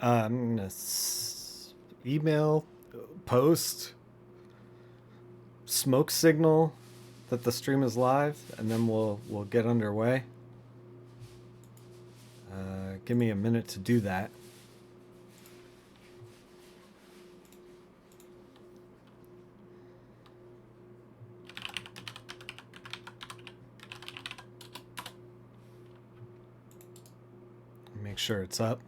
I'm gonna email, post, smoke signal that the stream is live, and then we'll get underway. Give me a minute to do that. Make sure it's up.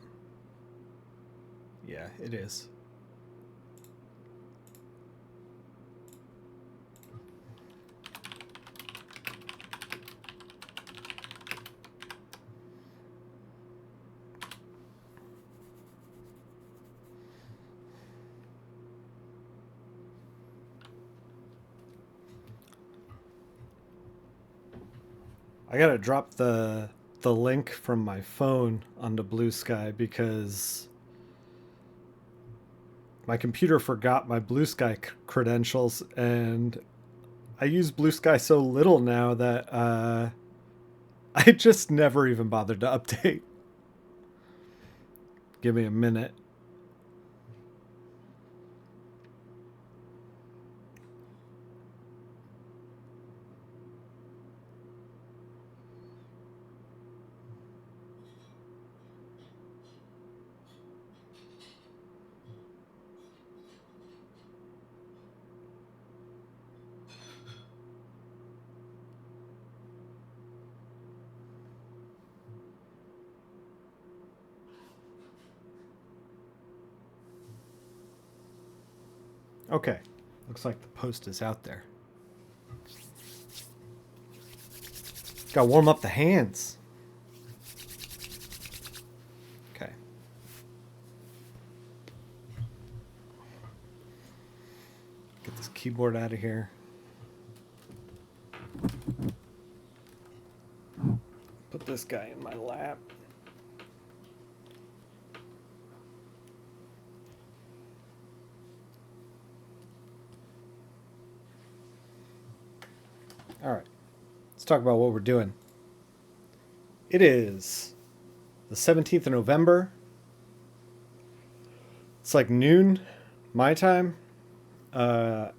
Yeah, it is. I gotta drop the link from my phone onto Blue Sky because my computer forgot my Blue Sky credentials, and I use Blue Sky so little now that I just never even bothered to update. Give me a minute. Okay, looks like the post is out there. Gotta warm up the hands. Okay. Get this keyboard out of here. Put this guy in my lap. All right, let's talk about what we're doing. It is the 17th of November. It's like noon, my time. We're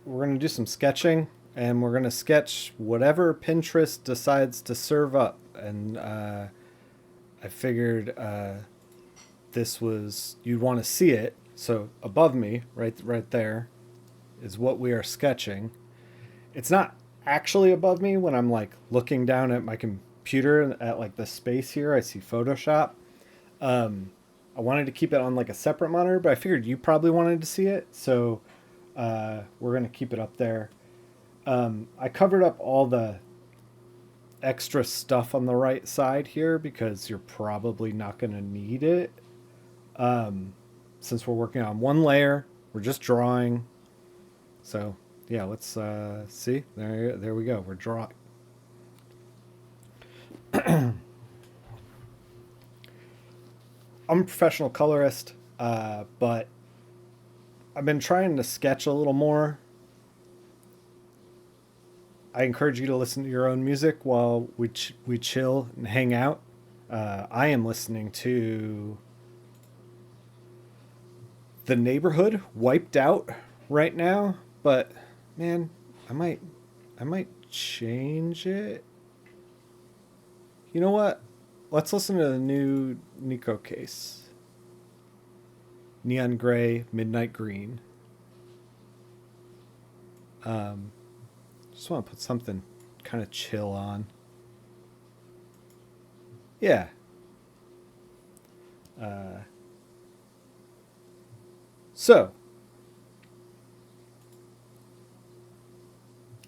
going to do some sketching, and we're going to sketch whatever Pinterest decides to serve up. And I figured this was, you'd want to see it. So above me, right there, is what we are sketching. It's not actually above me when I'm like looking down at my computer at like the space here. I see Photoshop. I wanted to keep it on like a separate monitor, but I figured you probably wanted to see it, so we're gonna keep it up there. I covered up all the extra stuff on the right side here because you're probably not gonna need it. Since we're working on one layer, we're just drawing. So yeah, let's see. There we go. We're drawing. I'm a professional colorist, but I've been trying to sketch a little more. I encourage you to listen to your own music while we chill and hang out. I am listening to The Neighborhood Wiped Out right now, but man, I might I might change it. You know what? Let's listen to the new Nico Case. Neon Gray, Midnight Green. Um, just want to put something kind of chill on. Yeah. Uh, so,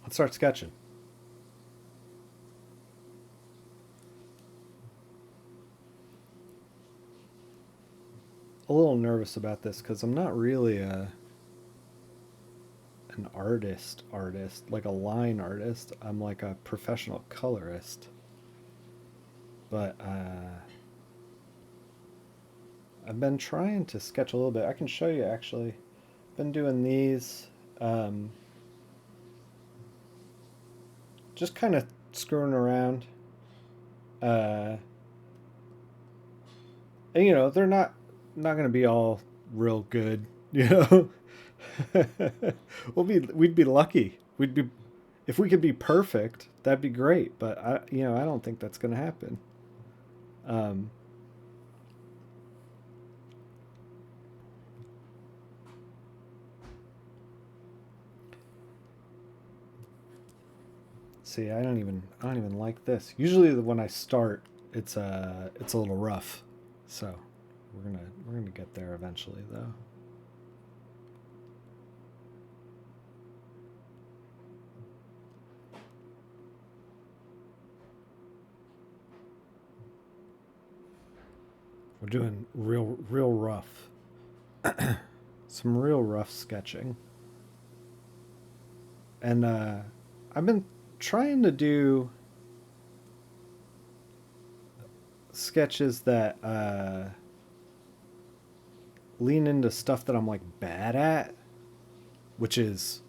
let's start sketching. A little nervous about this because I'm not really an artist like a line artist. I'm like a professional colorist, but I've been trying to sketch a little bit. I can show you actually. Been doing these, um, just kind of screwing around. Uh, and you know they're not not gonna be all real good, you know. We'd be lucky. We'd be if we could be perfect, that'd be great. But I don't think that's gonna happen. Um, See, I don't even like this. Usually, when I start, it's a little rough. So, we're gonna get there eventually, though. We're doing real rough. Some real rough sketching. And I've been trying to do sketches that lean into stuff that I'm like bad at, which is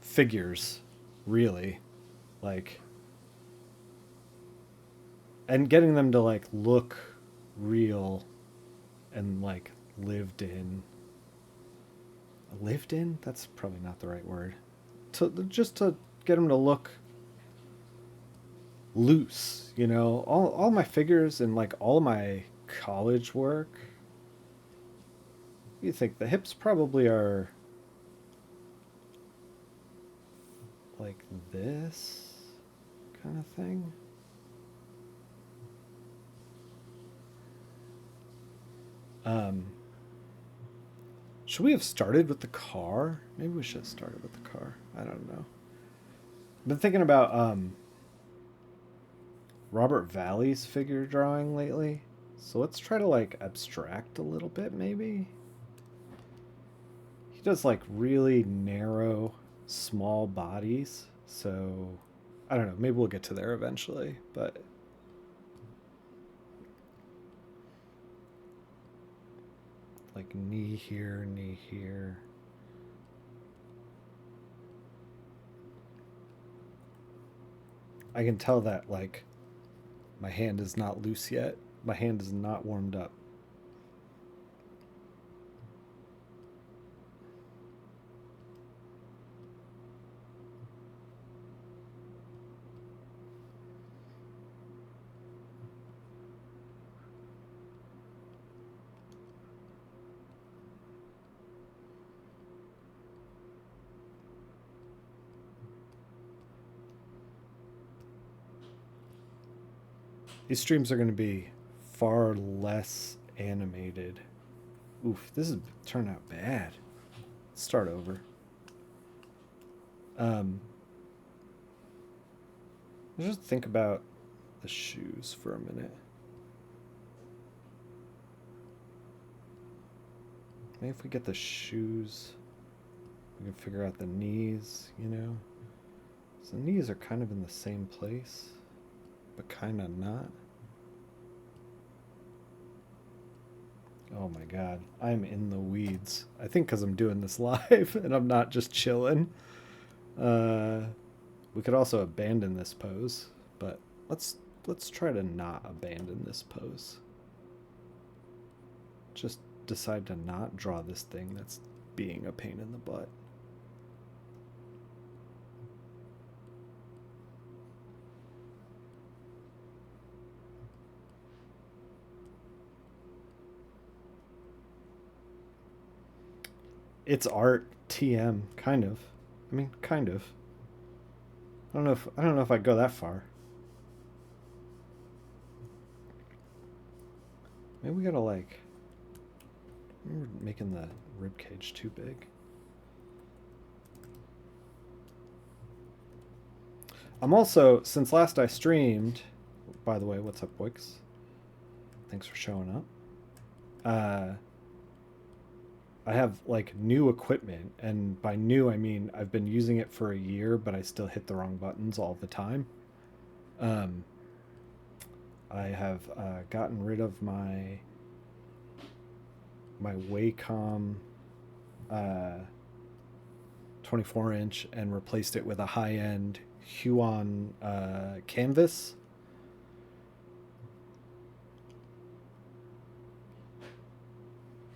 figures, really. Like, and getting them to like look real and like lived in. Lived in? That's probably not the right word. To get them to look loose, you know. All my figures and like all my college work. You think the hips probably are like this kind of thing? Um, should we have started with the car? Maybe we should have started with the car. I don't know. I've been thinking about Robert Valley's figure drawing lately. So let's try to like abstract a little bit maybe. He does like really narrow, small bodies. So I don't know. Maybe we'll get to there eventually. But like knee here, knee here. I can tell that like my hand is not loose yet. My hand is not warmed up. These streams are going to be far less animated. Oof, this is turned out bad. Let's start over. Um, let's just think about the shoes for a minute. Maybe if we get the shoes, we can figure out the knees, you know? So the knees are kind of in the same place, but kind of not. Oh my god, I'm in the weeds. I think because I'm doing this live and I'm not just chilling. Uh, we could also abandon this pose, but let's try to not abandon this pose. Just decide to not draw this thing that's being a pain in the butt. It's art, TM, kind of. I mean, kind of. I don't know if I'd go that far. Maybe we gotta like. We're making the rib cage too big. I'm also, since last I streamed, by the way, what's up, Wix? Thanks for showing up. I have like new equipment, and by new I mean I've been using it for a year, but I still hit the wrong buttons all the time. Um, I have gotten rid of my Wacom 24-inch and replaced it with a high-end Huon canvas.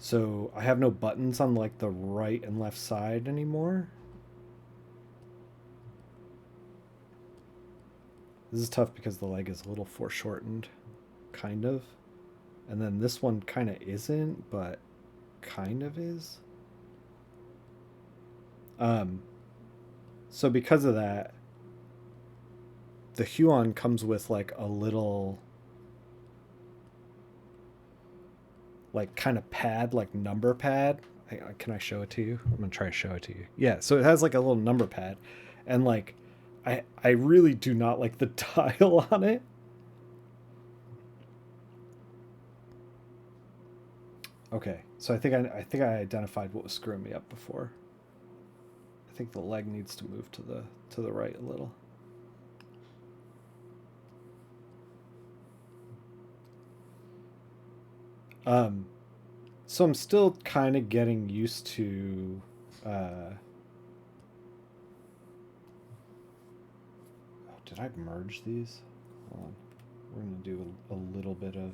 So I have no buttons on like the right and left side anymore. This is tough because the leg is a little foreshortened, kind of. And then this one kind of isn't, but kind of is. So because of that, the Huon comes with like a little like kind of pad, like number pad. Can I show it to you? I'm gonna try to show it to you. Yeah, so it has like a little number pad, and like I really do not like the dial on it. Okay, so I think I identified what was screwing me up before. I think the leg needs to move to the right a little. Um, so I'm still kind of getting used to. Oh, did I merge these? Hold on. We're gonna do a little bit of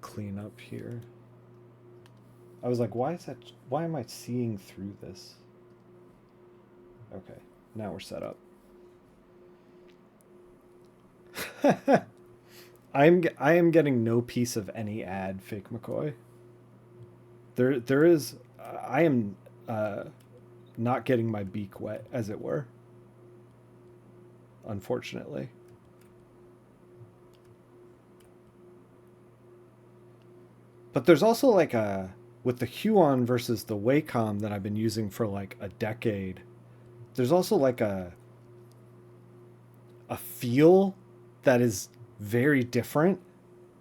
cleanup here. I was like, why is that? Why am I seeing through this? Okay, now we're set up. I am getting no piece of any ad, Fake McCoy. There is. I am not getting my beak wet, as it were. Unfortunately. But there's also like a with the Huon versus the Wacom that I've been using for like a decade. There's also like a feel that is very different.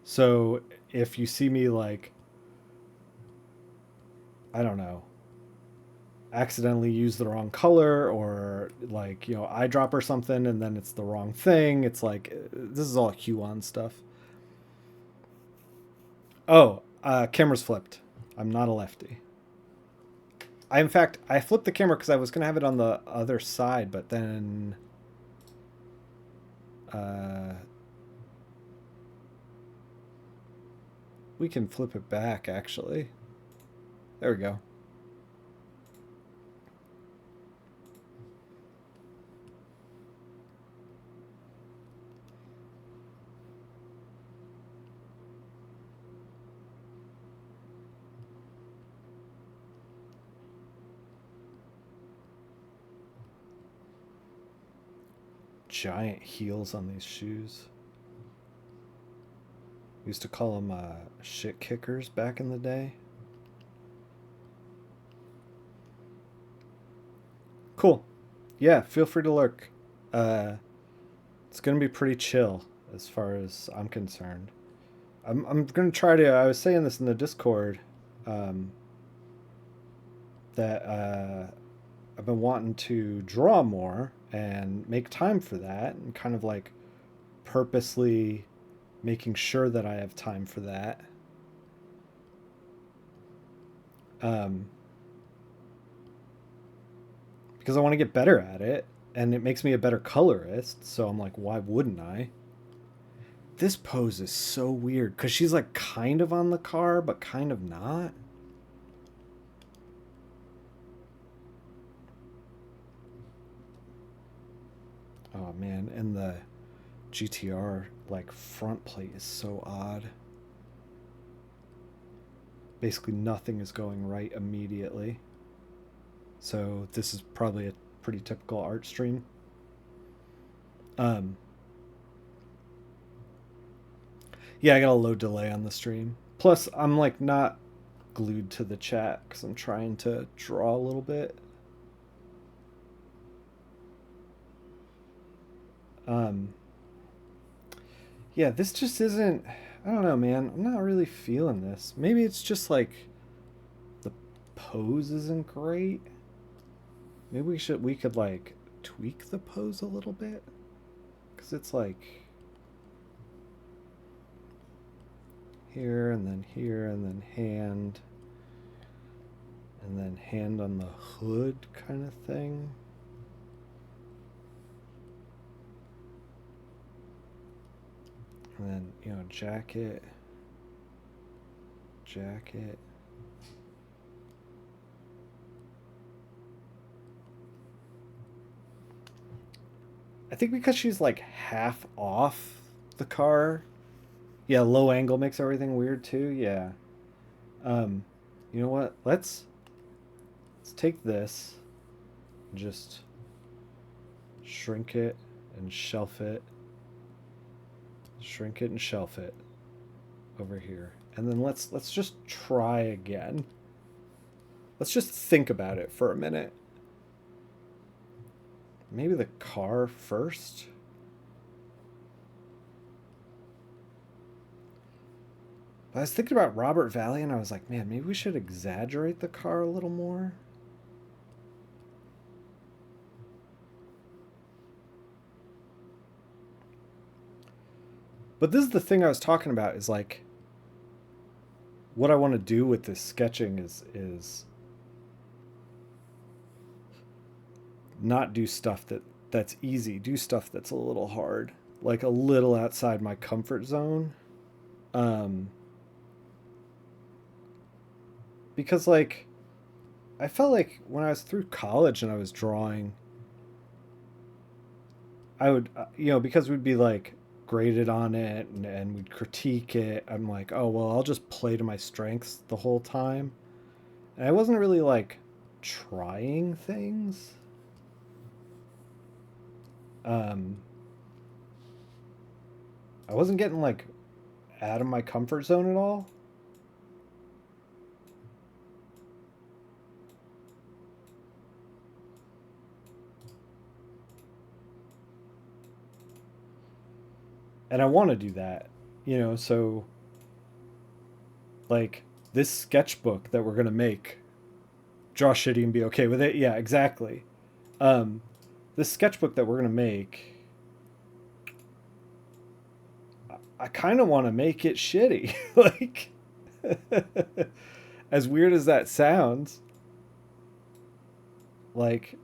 So if you see me like I don't know, accidentally use the wrong color or like, you know, eyedrop or something and then it's the wrong thing, it's like this is all Huon stuff. Oh, camera's flipped. I'm not a lefty. In fact, I flipped the camera because I was gonna have it on the other side, but then uh, we can flip it back. Actually, there we go. Giant heels on these shoes. We used to call them shit kickers back in the day. Cool. Yeah, feel free to lurk. Uh, it's gonna be pretty chill as far as I'm concerned. I'm gonna try to. I was saying this in the Discord, um, that I've been wanting to draw more and make time for that, and kind of like purposely making sure that I have time for that. Um, because I want to get better at it, and it makes me a better colorist. So I'm like, why wouldn't I? This pose is so weird because she's like kind of on the car, but kind of not. Oh man, and the GTR like front plate is so odd. Basically, nothing is going right immediately. So this is probably a pretty typical art stream. Um, yeah, I got a low delay on the stream. Plus, I'm like not glued to the chat because I'm trying to draw a little bit. Um, yeah, this just isn't. I don't know, man. I'm not really feeling this. Maybe it's just like the pose isn't great. Maybe we could like tweak the pose a little bit because it's like here and then hand and then hand on the hood kind of thing. And then, you know, jacket jacket. I think because she's like half off the car. Yeah, low angle makes everything weird too. Yeah. Um, you know what? Let's take this, and just shrink it and shelf it. Shrink it and shelf it over here. And then let's just try again. Let's just think about it for a minute. Maybe the car first. I was thinking about Robert Valley and I was like, man, maybe we should exaggerate the car a little more. But this is the thing I was talking about, is like what I want to do with this sketching is not do stuff that's easy, do stuff that's a little hard, like a little outside my comfort zone. Um because like I felt like when I was through college and I was drawing, I would, because we'd be like graded on it and we'd critique it. I'm like, oh, well, I'll just play to my strengths the whole time. And I wasn't really like trying things. Um, I wasn't getting like out of my comfort zone at all. And I want to do that, so like this sketchbook that we're going to make, draw shitty and be okay with it. Yeah, exactly. Um, this sketchbook that we're going to make, I kind of want to make it shitty. Like, as weird as that sounds, like,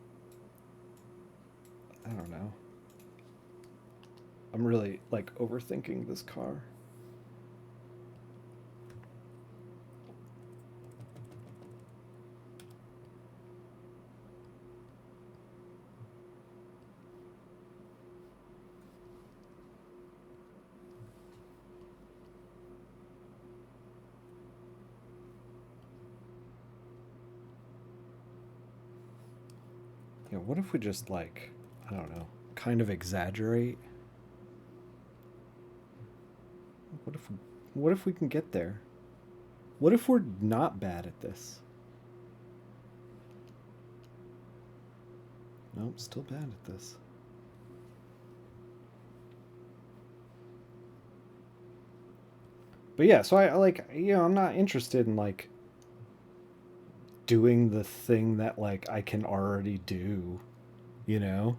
I don't know. I'm really like overthinking this car. What if we just like, I don't know, kind of exaggerate? What if what if we can get there? What if we're not bad at this? Nope, still bad at this. But yeah, so I like, I'm not interested in like doing the thing that like I can already do, you know?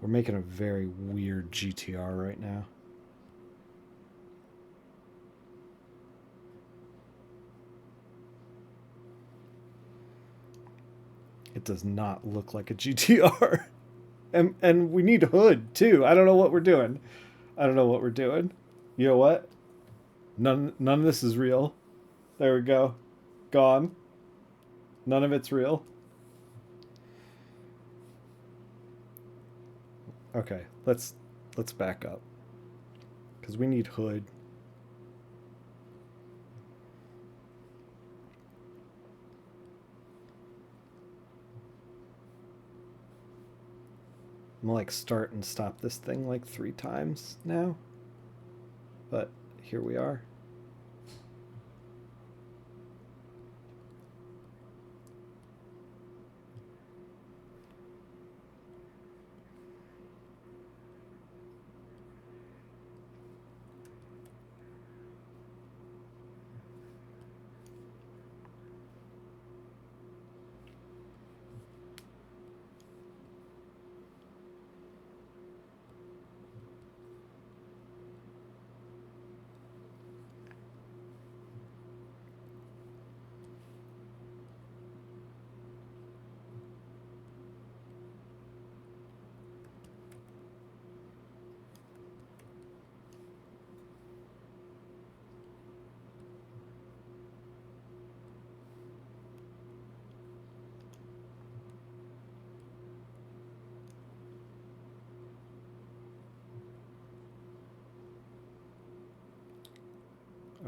We're making a very weird GTR right now. It does not look like a GTR. And we need hood too. I don't know what we're doing. I don't know what we're doing. You know what? None of this is real. There we go. Gone. None of it's real. Okay, let's back up. Cuz we need hood. I'm gonna like start and stop this thing like 3 times now. But here we are.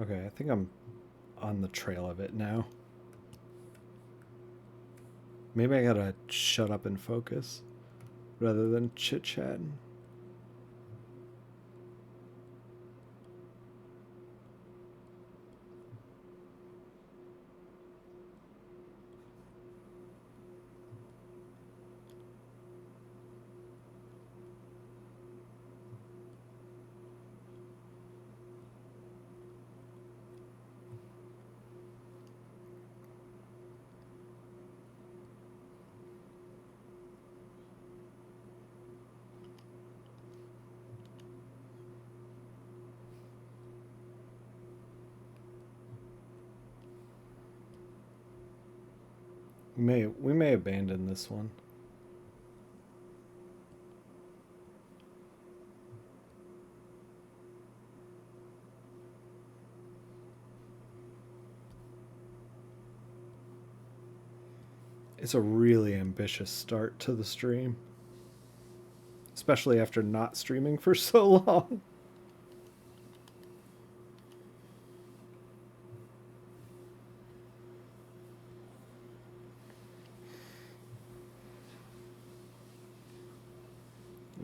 Okay, I think I'm on the trail of it now. Maybe I gotta shut up and focus rather than chit-chatting. We may abandon this one. It's a really ambitious start to the stream, especially after not streaming for so long.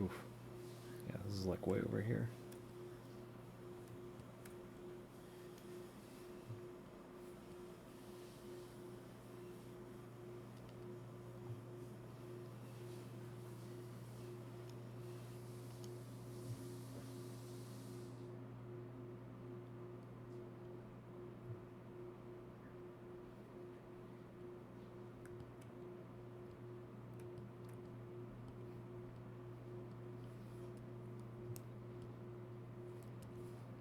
Oof. Yeah, this is like way over here.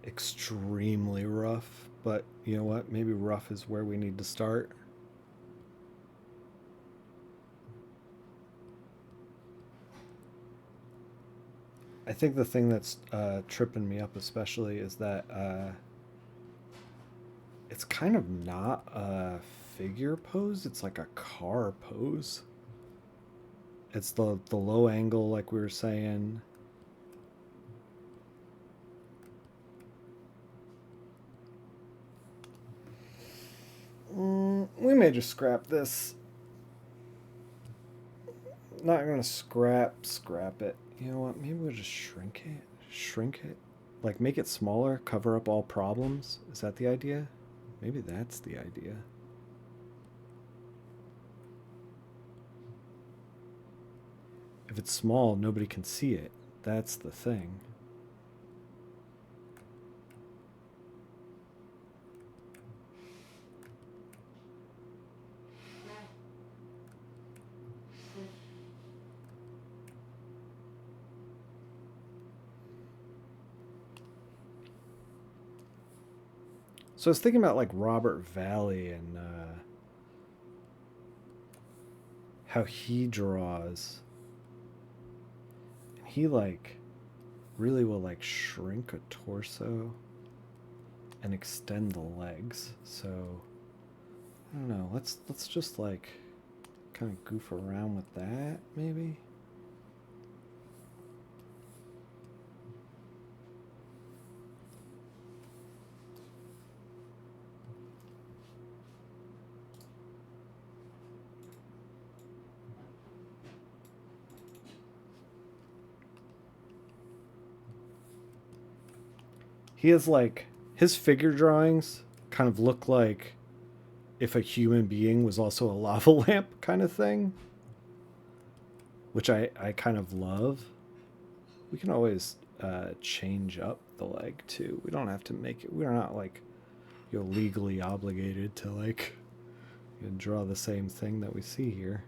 Extremely rough, but you know what? Maybe rough is where we need to start. I think the thing that's tripping me up especially is that it's kind of not a figure pose, it's like a car pose. It's the low angle like we were saying. We may just scrap this. Not gonna scrap it. You know what? Maybe we'll just shrink it. Shrink it. Like make it smaller, cover up all problems. Is that the idea? Maybe that's the idea. If it's small, nobody can see it. That's the thing. So I was thinking about like Robert Valley and how he draws. He like really will like shrink a torso and extend the legs. So I don't know. Let's just like kind of goof around with that maybe. He has like his figure drawings kind of look like if a human being was also a lava lamp kind of thing, which I kind of love. We can always change up the leg too. We don't have to make it. We're not like legally obligated to like draw the same thing that we see here.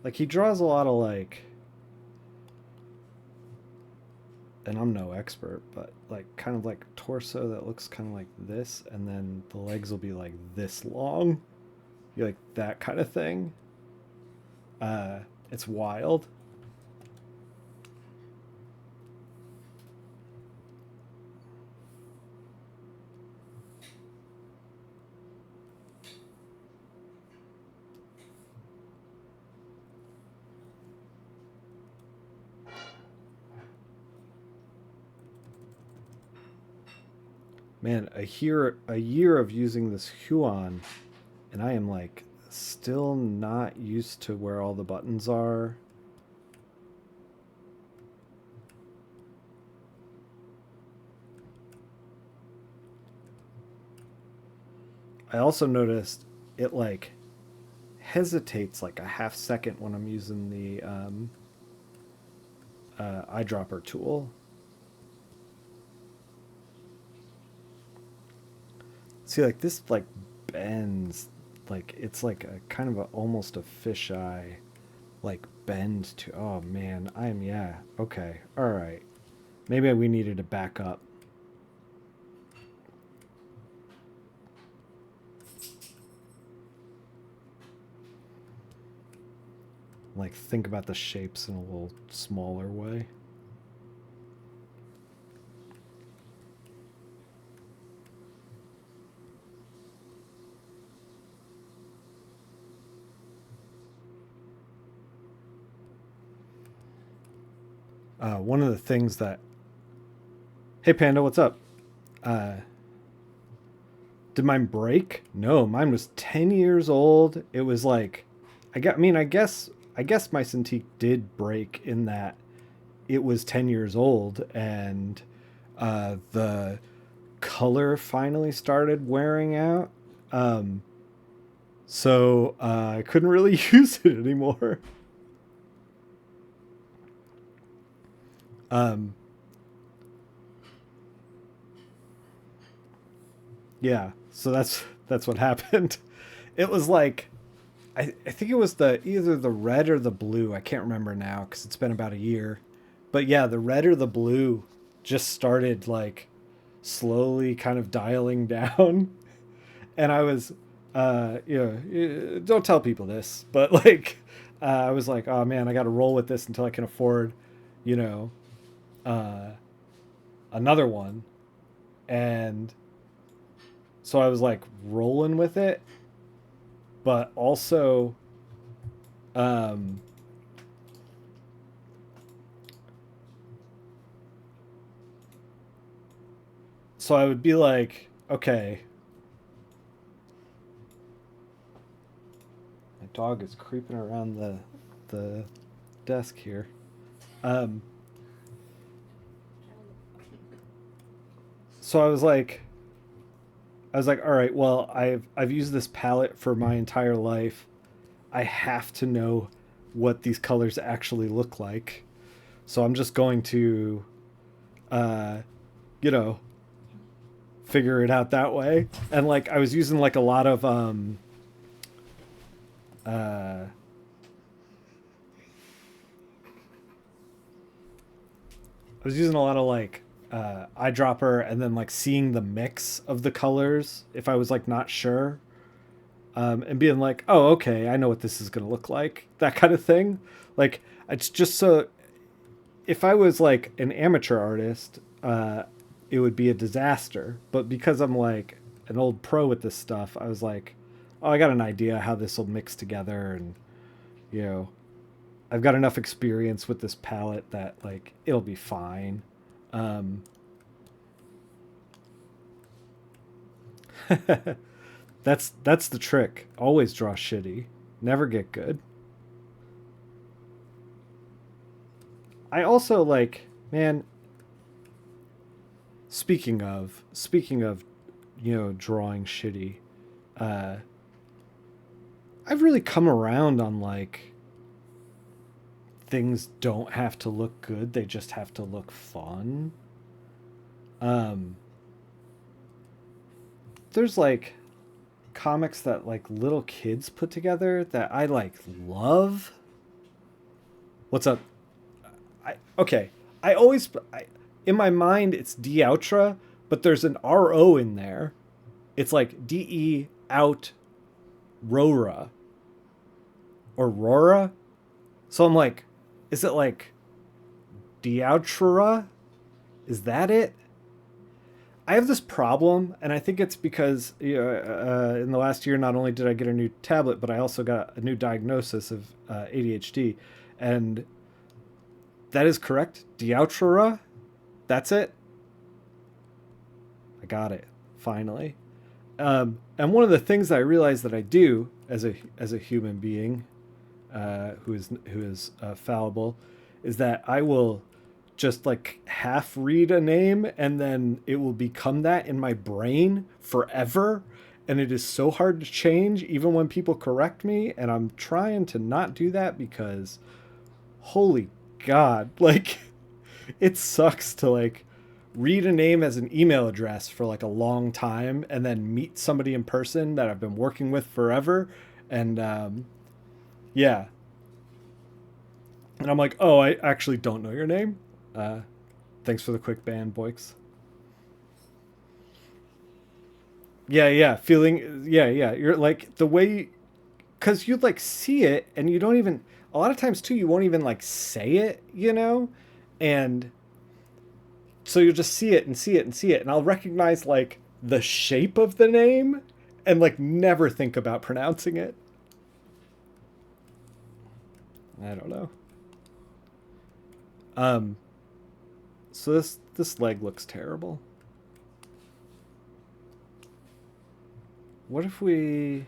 Like he draws a lot of like, and I'm no expert, but like kind of like torso that looks kind of like this, and then the legs will be like this long, like that kind of thing. It's wild. Man, a year of using this Huan, and I am like still not used to where all the buttons are. I also noticed it like hesitates like a half second when I'm using the eyedropper tool. See, like this like bends, like it's like a kind of a almost a fisheye like bend to. Oh man, yeah, okay, all right. Maybe we needed to back up. Like think about the shapes in a little smaller way. One of the things that, hey Panda, what's up? Uh, did mine break? No, mine was 10 years old. It was like, I guess my Cintiq did break in that it was 10 years old and the color finally started wearing out. Um, so I couldn't really use it anymore. Um, yeah, so that's what happened. It was like I think it was the either the red or the blue. I can't remember now because it's been about a year. But yeah, the red or the blue just started like slowly kind of dialing down, and I was, don't tell people this, but like, I was like, oh man, I got to roll with this until I can afford, you know, uh, another one, and so I was like rolling with it, but also, um, so I would be like, okay, my dog is creeping around the desk here. Um, so I was like, all right, well, I've used this palette for my entire life. I have to know what these colors actually look like. So I'm just going to, uh, you know, figure it out that way. And like I was using like a lot of uh, I was using a lot of like eyedropper and then like seeing the mix of the colors if I was like not sure. And being like, oh, okay, I know what this is going to look like, that kind of thing. Like, it's just so if I was like an amateur artist, it would be a disaster. But because I'm like an old pro with this stuff, I was like, oh, I got an idea how this will mix together, and you know, I've got enough experience with this palette that like it'll be fine. Um, that's the trick. Always draw shitty. Never get good. I also like, man, speaking of drawing shitty, uh I've really come around on like things don't have to look good, they just have to look fun. um there's like comics that like little kids put together that I like love. What's up? Okay, I always in my mind it's D outra, but there's an RO in there. It's like DE out Rora or Rora. So I'm like, is it like Dioutra? Is that it? I have this problem, and I think it's because in the last year, not only did I get a new tablet, but I also got a new diagnosis of ADHD, and that is correct. Dioutra, that's it. I got it. finally. And one of the things that I realize that I do as a human being who is fallible is that I will just like half read a name and then it will become that in my brain forever. And it is so hard to change even when people correct me. And I'm trying to not do that because holy God, like it sucks to like read a name as an email address for like a long time and then meet somebody in person that I've been working with forever. And yeah. And I'm like, oh, I actually don't know your name. Uh, Thanks for the quick ban, Boix. Yeah, yeah. Feeling, yeah, yeah. You're like the way, because you like see it and you don't even, a lot of times too, you won't even like say it, you know? And so you'll just see it and see it and see it. And I'll recognize like the shape of the name and like never think about pronouncing it. I don't know. Um, so this leg looks terrible. What if we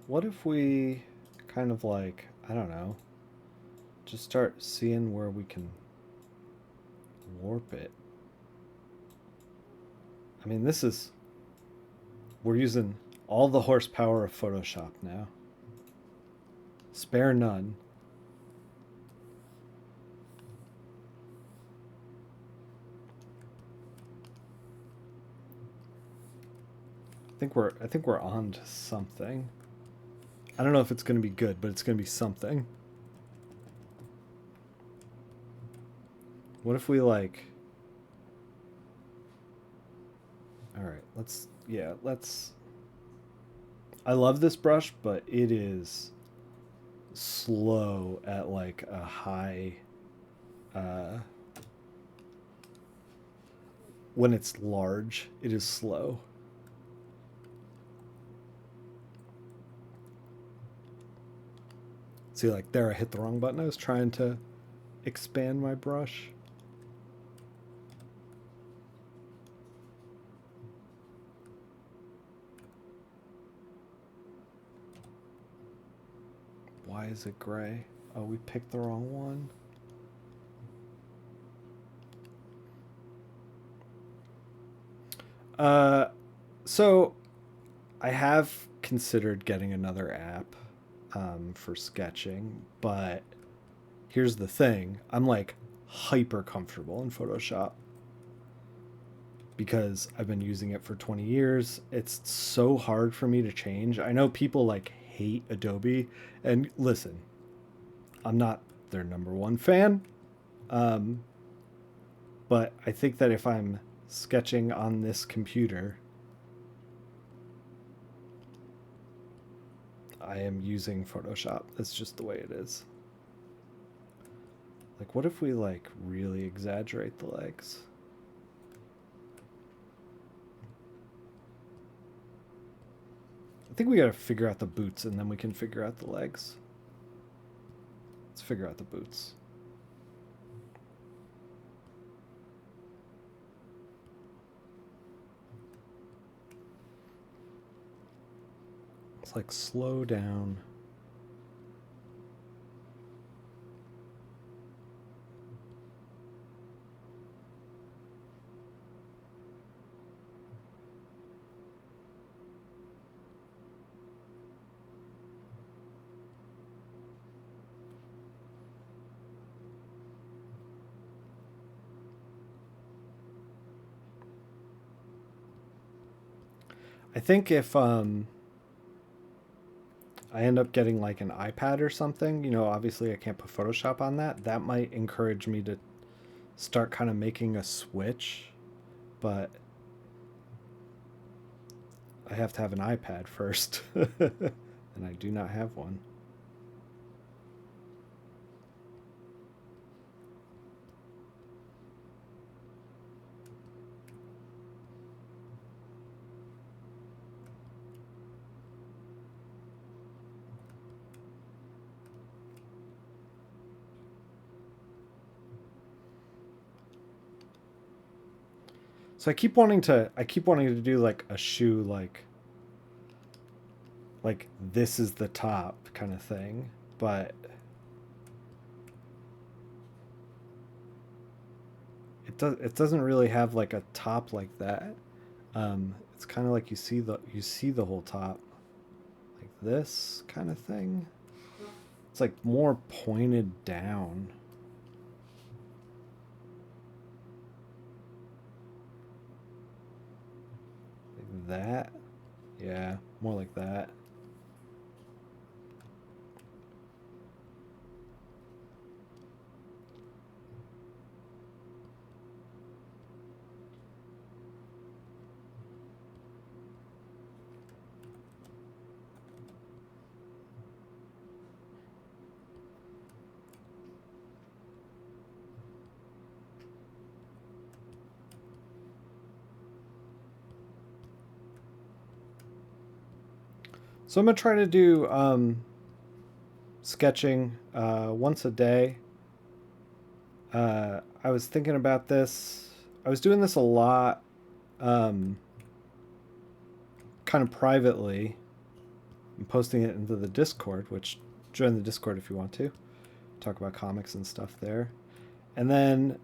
what if we kind of like, I don't know, just start seeing where we can warp it. I mean, this is we're using all the horsepower of Photoshop now. Spare none. I think we're on to something. I don't know if it's going to be good, but it's going to be something. What if we like all right, let's I love this brush, but it is slow at like a high uh when it's large, it is slow. See, like there I hit the wrong button. I was trying to expand my brush. Why is it gray? Oh, we picked the wrong one. Uh, so I have considered getting another app for sketching, but here's the thing: I'm like hyper comfortable in Photoshop because I've been using it for 20 years. It's so hard for me to change. I know people like hate Adobe, and listen, I'm not their number one fan, um, but I think that if I'm sketching on this computer, I am using Photoshop. That's just the way it is. Like, what if we like really exaggerate the legs? I think we gotta figure out the boots and then we can figure out the legs. Let's figure out the boots. It's like slow down. I think if I end up getting like an iPad or something, you know, obviously I can't put Photoshop on that. That might encourage me to start kind of making a switch, but I have to have an iPad first. And I do not have one. So I keep wanting to do like a shoe like this is the top kind of thing, but it doesn't really have like a top like that. It's kind of like you see the whole top like this kind of thing. It's like more pointed down. Like that. Yeah, more like that. So I'm gonna try to do sketching once a day. I was thinking about this. I was doing this a lot, um, kind of privately, and posting it into the Discord. Which join the Discord if you want to talk about comics and stuff there. And then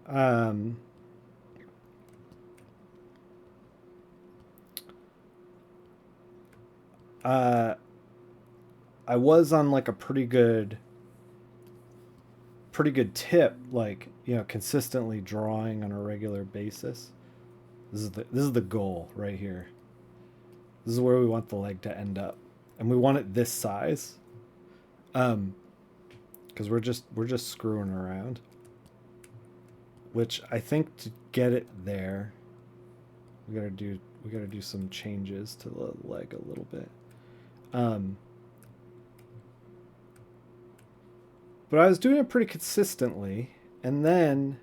uh, I was on like a pretty good tip, like consistently drawing on a regular basis. This is the goal right here. This is where we want the leg to end up, and we want it this size, um, because we're just screwing around. Which I think to get it there, we gotta do some changes to the leg a little bit. Um, but I was doing it pretty consistently, and then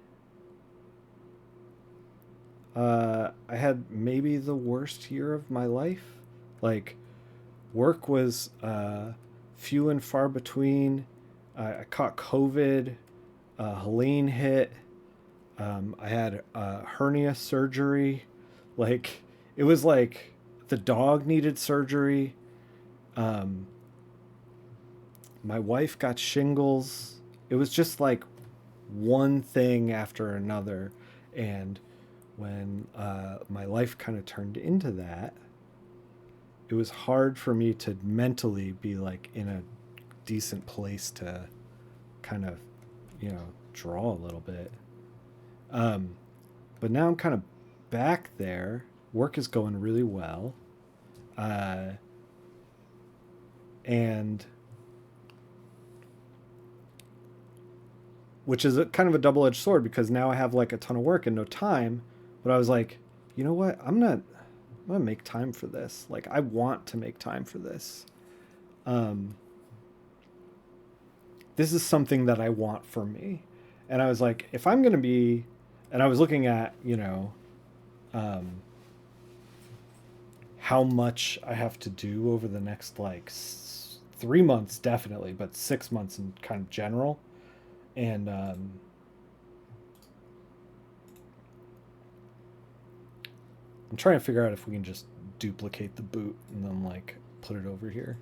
I had maybe the worst year of my life. Like work was few and far between. I caught COVID. Helene hit. I had hernia surgery. Like it was like the dog needed surgery. Um, my wife got shingles. It was just like one thing after another, and when my life kind of turned into that, it was hard for me to mentally be like in a decent place to kind of, draw a little bit. Um, but now I'm kind of back there. Work is going really well. Uh, and which is kind of a double edged sword because now I have like a ton of work and no time. But I was like, you know what? I'm gonna make time for this. Like I want to make time for this. Um, this is something that I want for me. And I was like, if I'm gonna be, and I was looking at, um, how much I have to do over the next like 3 months, definitely, but 6 months in kind of general. And I'm trying to figure out if we can just duplicate the boot and then like put it over here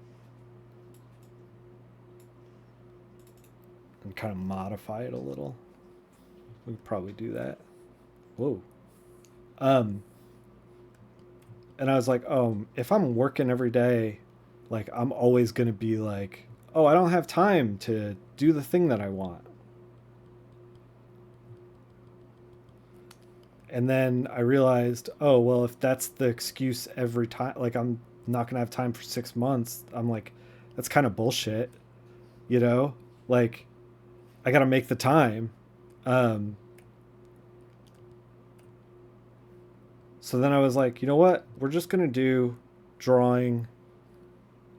and kind of modify it a little. We could probably do that. Whoa. Um, and I was like, oh, if I'm working every day, like I'm always gonna be like, oh, I don't have time to do the thing that I want. And then I realized, oh, well, if that's the excuse every time, like I'm not gonna have time for 6 months, I'm like, that's kind of bullshit, you know? Like, I gotta make the time. Um, so then I was like, you know what? We're just gonna do drawing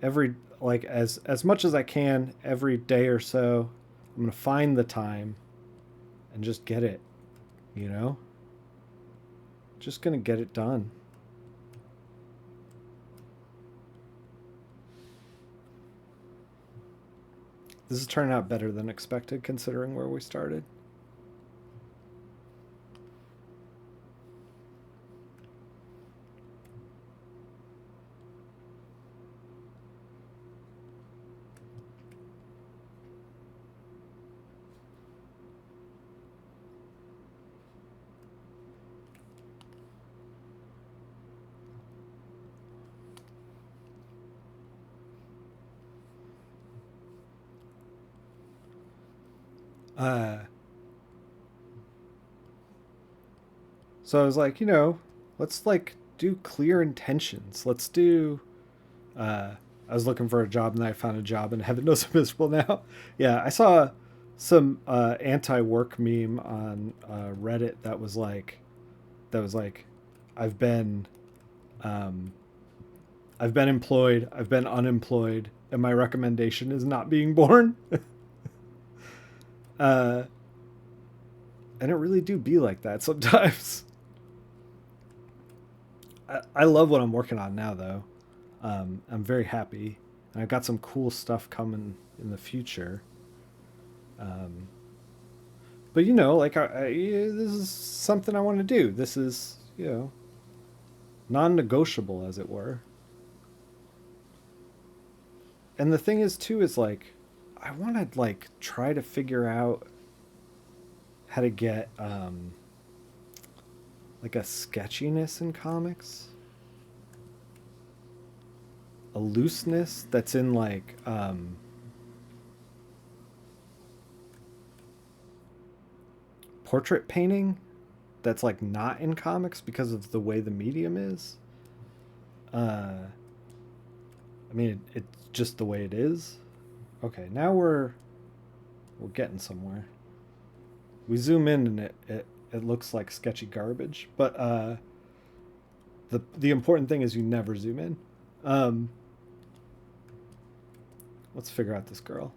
every like as much as I can every day or so. I'm gonna find the time and just get it, you know? Just gonna get it done. This is turning out better than expected considering where we started. Uh, so I was like, let's like do clear intentions. Let's do. I was looking for a job and then I found a job and heaven knows I'm miserable now. Yeah, I saw some anti-work meme on Reddit that was like, I've been um, I've been employed, I've been unemployed, and my recommendation is not being born. uh, and it really do be like that sometimes. I love what I'm working on now, though. I'm very happy, and I've got some cool stuff coming in the future. Um, but like this is something I want to do. This is non-negotiable, as it were. And the thing is, too, is like I want to like try to figure out how to get like a sketchiness in comics, a looseness that's in like portrait painting that's like not in comics because of the way the medium is. I mean, it's just the way it is. Okay, now we're getting somewhere. We zoom in and it looks like sketchy garbage, but the important thing is you never zoom in. Um, let's figure out this girl.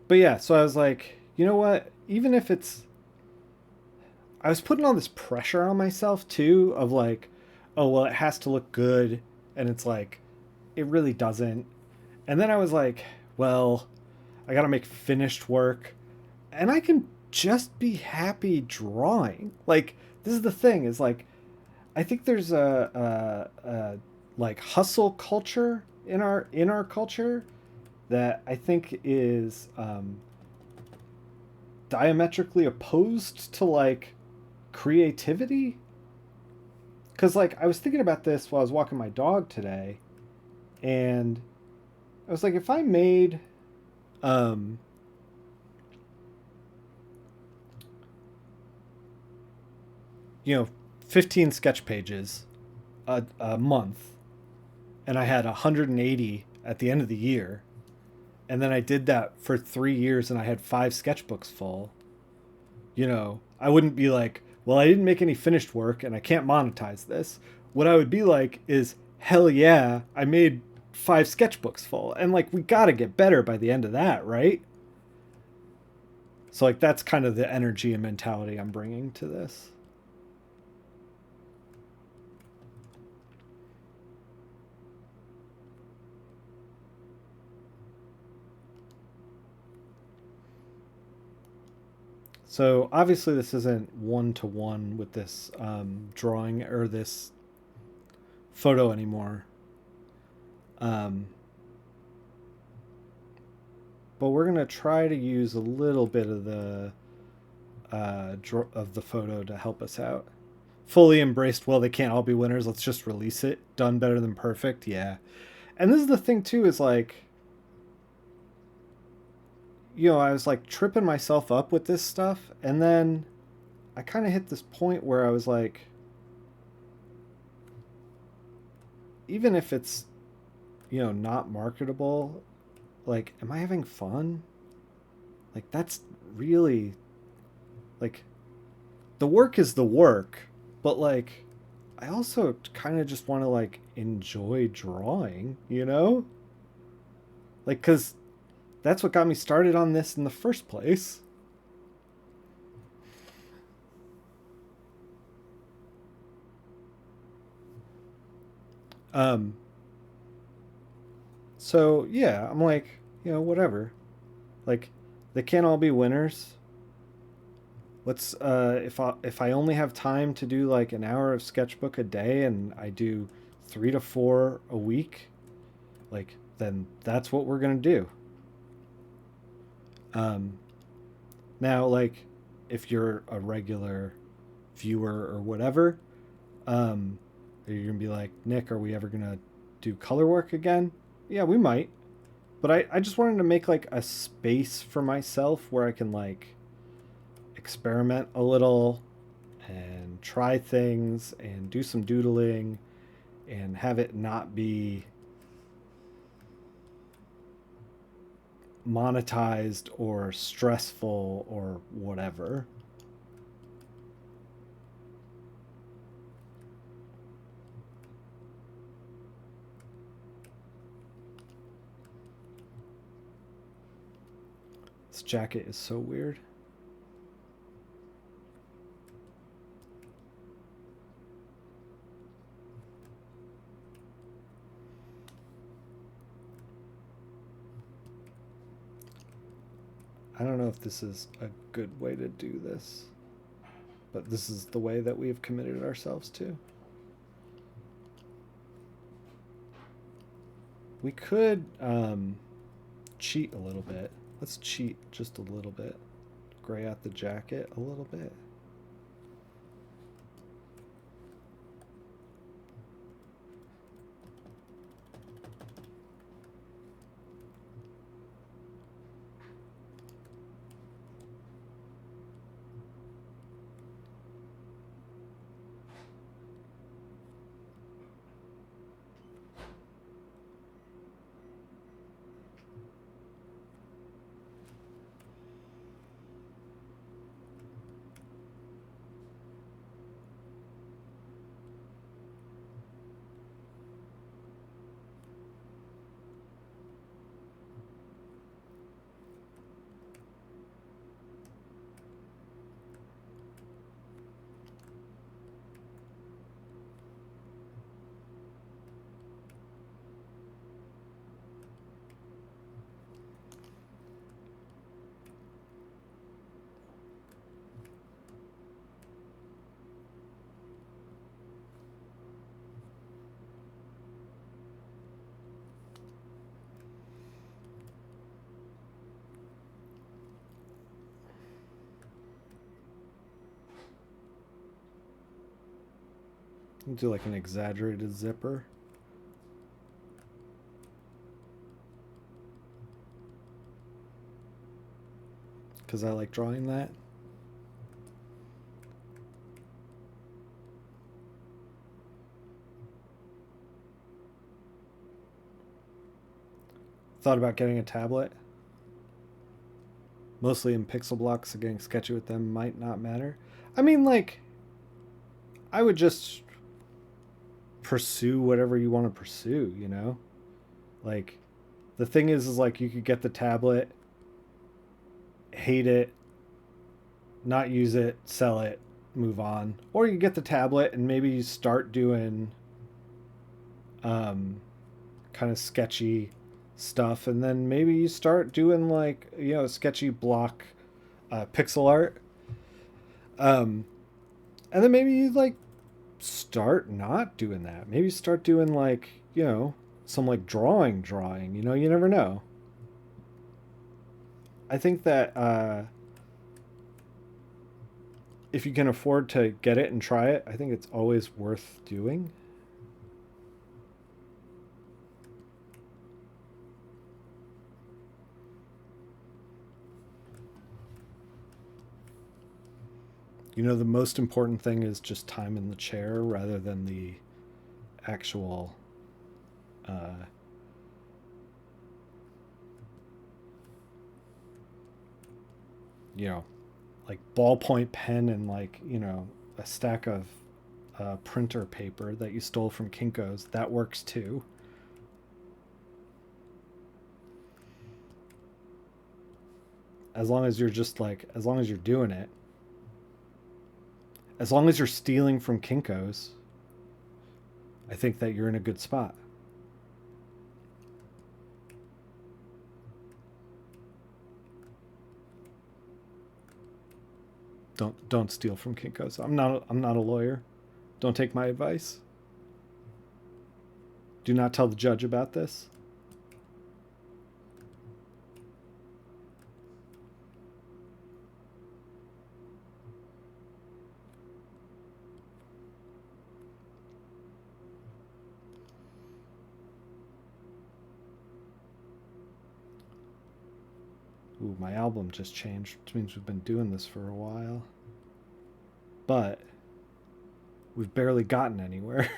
But yeah, so I was like, you know what? Even if it's I was putting all this pressure on myself too of like, oh well, it has to look good, and it's like, it really doesn't. And then I was like, well, I got to make finished work, and I can just be happy drawing. Like this is the thing is like, I think there's a like hustle culture in our culture that I think is diametrically opposed to like creativity. Because like I was thinking about this while I was walking my dog today, and I was like, if I made um, 15 sketch pages a month, and I had 180 at the end of the year, and then I did that for 3 years, and I had 5 sketchbooks full. I wouldn't be like, well, I didn't make any finished work and I can't monetize this. What I would be like is, hell yeah, I made 5 sketchbooks full. And like, we got to get better by the end of that, right? So, like, that's kind of the energy and mentality I'm bringing to this. So, obviously, this isn't one to one with this drawing or this photo anymore. Um, but we're going to try to use a little bit of the photo to help us out. Fully embraced. Well, they can't all be winners. Let's just release it. Done better than perfect. Yeah. And this is the thing too. Is like, I was like tripping myself up with this stuff, and then I kind of hit this point where I was like, even if it's not marketable, like, am I having fun? Like that's really like the work is the work, but like I also kind of just want to like enjoy drawing. Like cuz that's what got me started on this in the first place. Um so yeah, I'm like, whatever. Like they can't all be winners. Let's if I only have time to do like an hour of sketchbook a day and I do 3 to 4 a week, like then that's what we're going to do. Um Now, like, if you're a regular viewer or whatever, you're gonna be like, Nick, are we ever gonna do color work again? Yeah, we might. But I just wanted to make like a space for myself where I can like experiment a little and try things and do some doodling and have it not be monetized or stressful or whatever. This jacket is so weird. I don't know if this is a good way to do this, but this is the way that we have committed ourselves to. We could cheat a little bit. Let's cheat just a little bit. Gray out the jacket a little bit. Do like an exaggerated zipper. Because I like drawing that. Thought about getting a tablet. Mostly in pixel blocks, so getting sketchy with them might not matter. I mean, like, I would just pursue whatever you want to pursue, you know? Like, the thing is like, you could get the tablet, hate it, not use it, sell it, move on. Or you get the tablet and maybe you start doing kind of sketchy stuff, and then maybe you start doing like, you know, sketchy block pixel art. And then maybe you like start not doing that. Maybe start doing like, you know, some like drawing, you know, you never know. I think that if you can afford to get it and try it, I think it's always worth doing. You know, the most important thing is just time in the chair rather than the actual uh, you know, like ballpoint pen and like, you know, a stack of printer paper that you stole from Kinko's. That works too. As long as you're just like, as long as you're doing it, as long as you're stealing from Kinko's, I think that you're in a good spot. Don't steal from Kinko's. I'm not a lawyer. Don't take my advice. Do not tell the judge about this. Ooh, my album just changed, which means we've been doing this for a while. But we've barely gotten anywhere.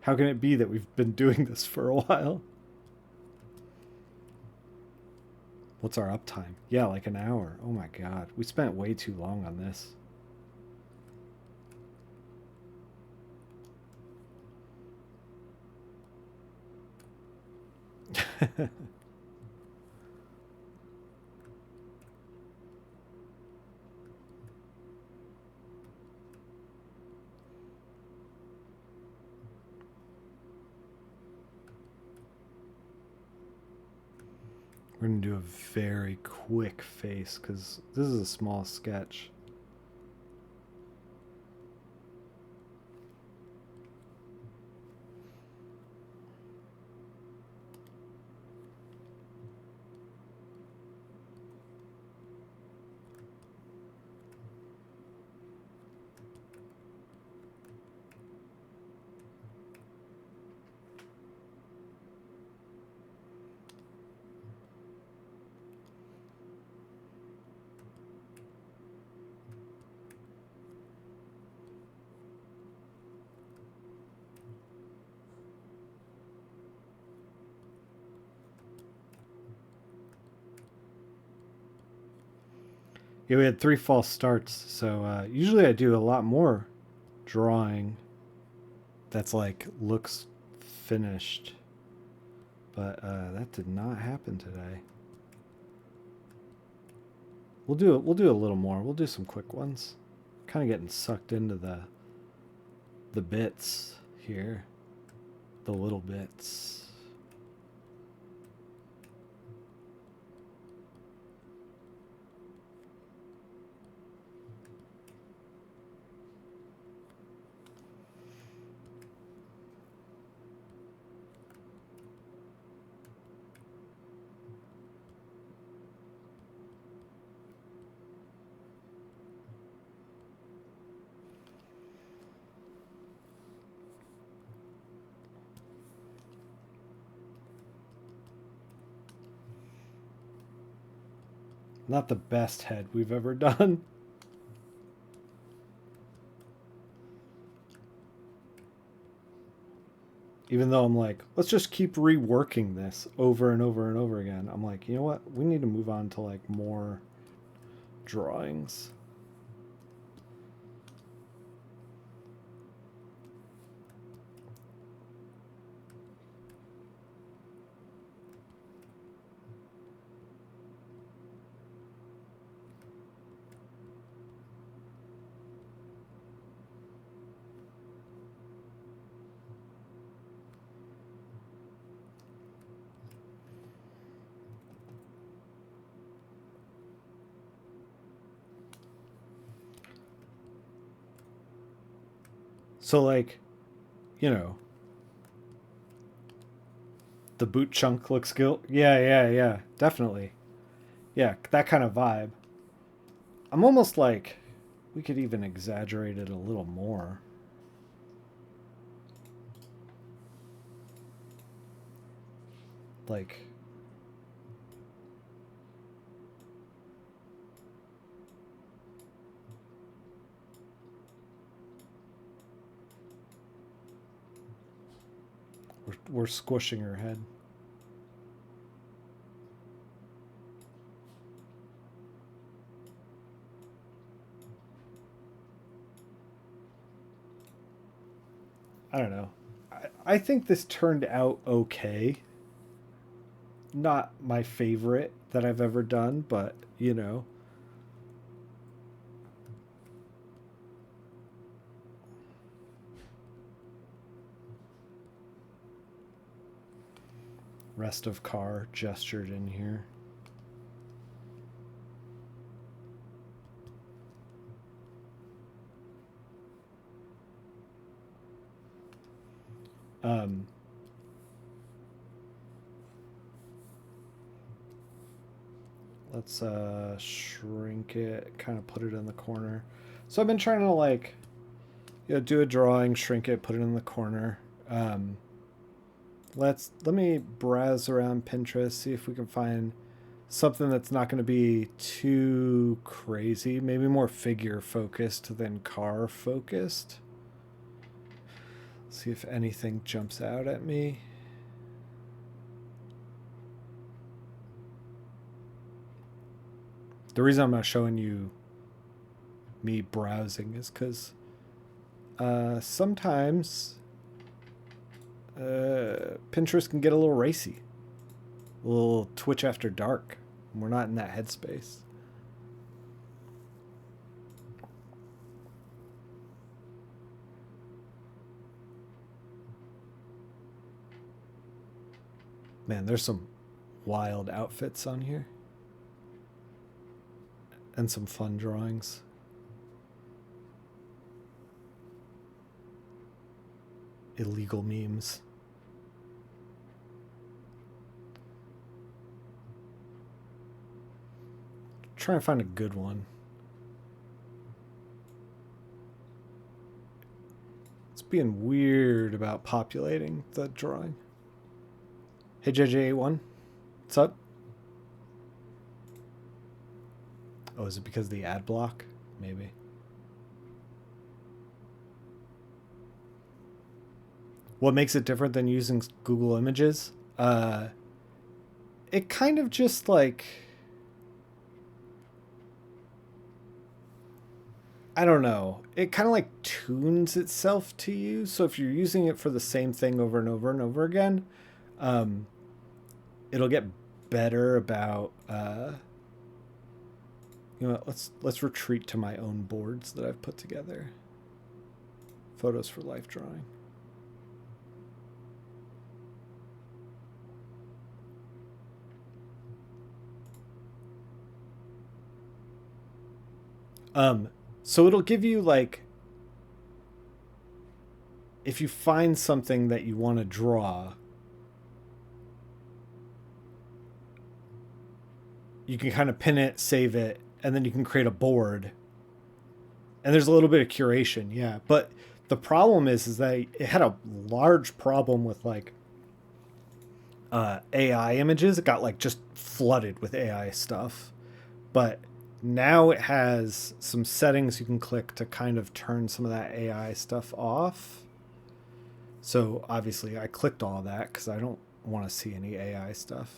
How can it be that we've been doing this for a while? What's our uptime? Yeah, like an hour. Oh my god. We spent way too long on this. We're going to do a very quick face because this is a small sketch. Yeah, we had 3 false starts, so usually I do a lot more drawing that's like looks finished, but that did not happen today. We'll do a little more. We'll do some quick ones. Kind of getting sucked into the bits here, the little bits. Not the best head we've ever done. Even though I'm like, let's just keep reworking this over and over and over again. I'm like, you know what? We need to move on to like more drawings. So like, you know, the boot chunk looks good. Yeah, definitely. Yeah, that kind of vibe. I'm almost like we could even exaggerate it a little more. Like we're squishing her head. I don't know. I think this turned out okay. Not my favorite that I've ever done, but you know. Rest of car gestured in here. Um, let's shrink it, kind of put it in the corner. So I've been trying to like, you know, do a drawing, shrink it, put it in the corner. Let me browse around Pinterest, see if we can find something that's not going to be too crazy, maybe more figure focused than car focused. See if anything jumps out at me. The reason I'm not showing you me browsing is because sometimes Pinterest can get a little racy, a little twitch after dark. We're not in that headspace. Man, there's some wild outfits on here. And some fun drawings. Illegal memes. Trying to find a good one. It's being weird about populating the drawing. Hey JJ81, what's up? Oh, is it because of the ad block? Maybe. What makes it different than using Google Images? It kind of just like, I don't know. It kind of like tunes itself to you. So if you're using it for the same thing over and over and over again, it'll get better about. You know what, let's retreat to my own boards that I've put together. Photos for life drawing. So it'll give you like, if you find something that you want to draw, you can kind of pin it, save it, and then you can create a board. And there's a little bit of curation, yeah. But the problem is that it had a large problem with like AI images. It got like just flooded with AI stuff. But now it has some settings you can click to kind of turn some of that AI stuff off. So obviously I clicked all that because I don't want to see any AI stuff.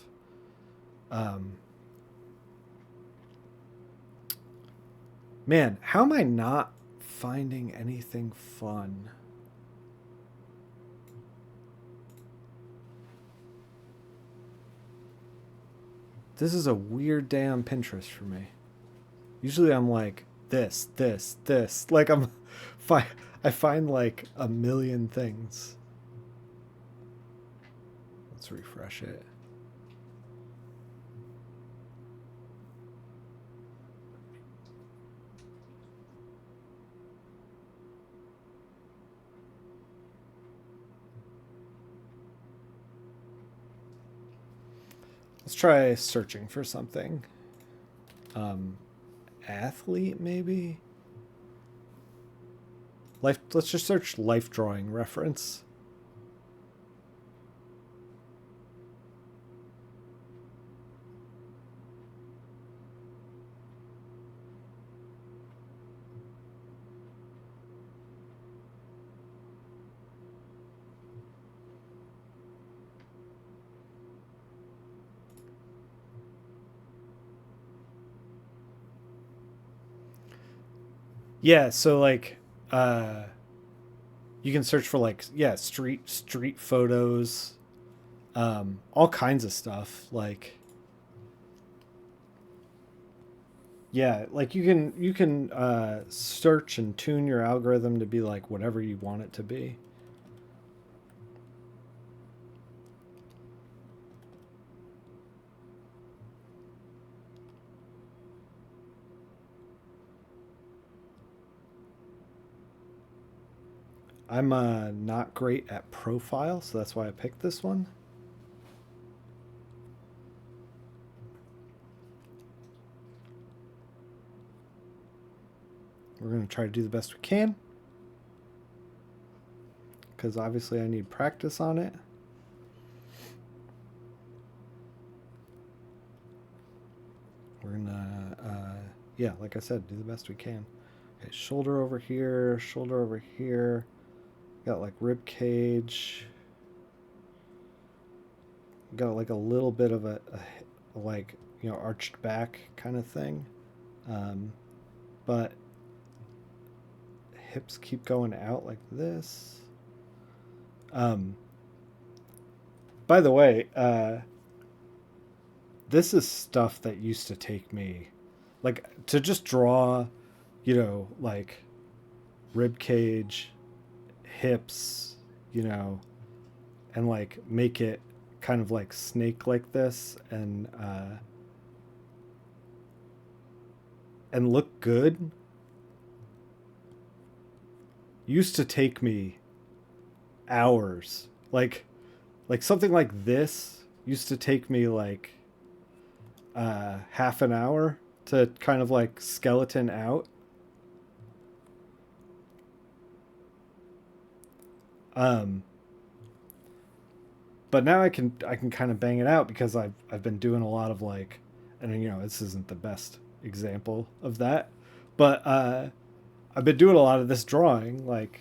Man, how am I not finding anything fun? This is a weird day on Pinterest for me. Usually I'm like this. Like I find like a million things. Let's refresh it. Let's try searching for something. Athlete, maybe? Life. Let's just search life drawing reference. Yeah, so like you can search for like, yeah, street photos, all kinds of stuff, like, yeah, like you can search and tune your algorithm to be like whatever you want it to be. I'm not great at profile, so that's why I picked this one. We're going to try to do the best we can, because obviously I need practice on it. we're gonna, yeah, like I said, do the best we can. Okay, shoulder over here, shoulder over here. Got like rib cage. Got like a little bit of a like, you know, arched back kind of thing. But hips keep going out like this. Um, by the way, this is stuff that used to take me, like, to just draw, you know, like rib cage, hips, you know, and like make it kind of like snake like this and look good used to take me hours. Like something like this used to take me like half an hour to kind of like skeleton out. Um, but now I can kind of bang it out because I've been doing a lot of like, and you know this isn't the best example of that, but I've been doing a lot of this drawing like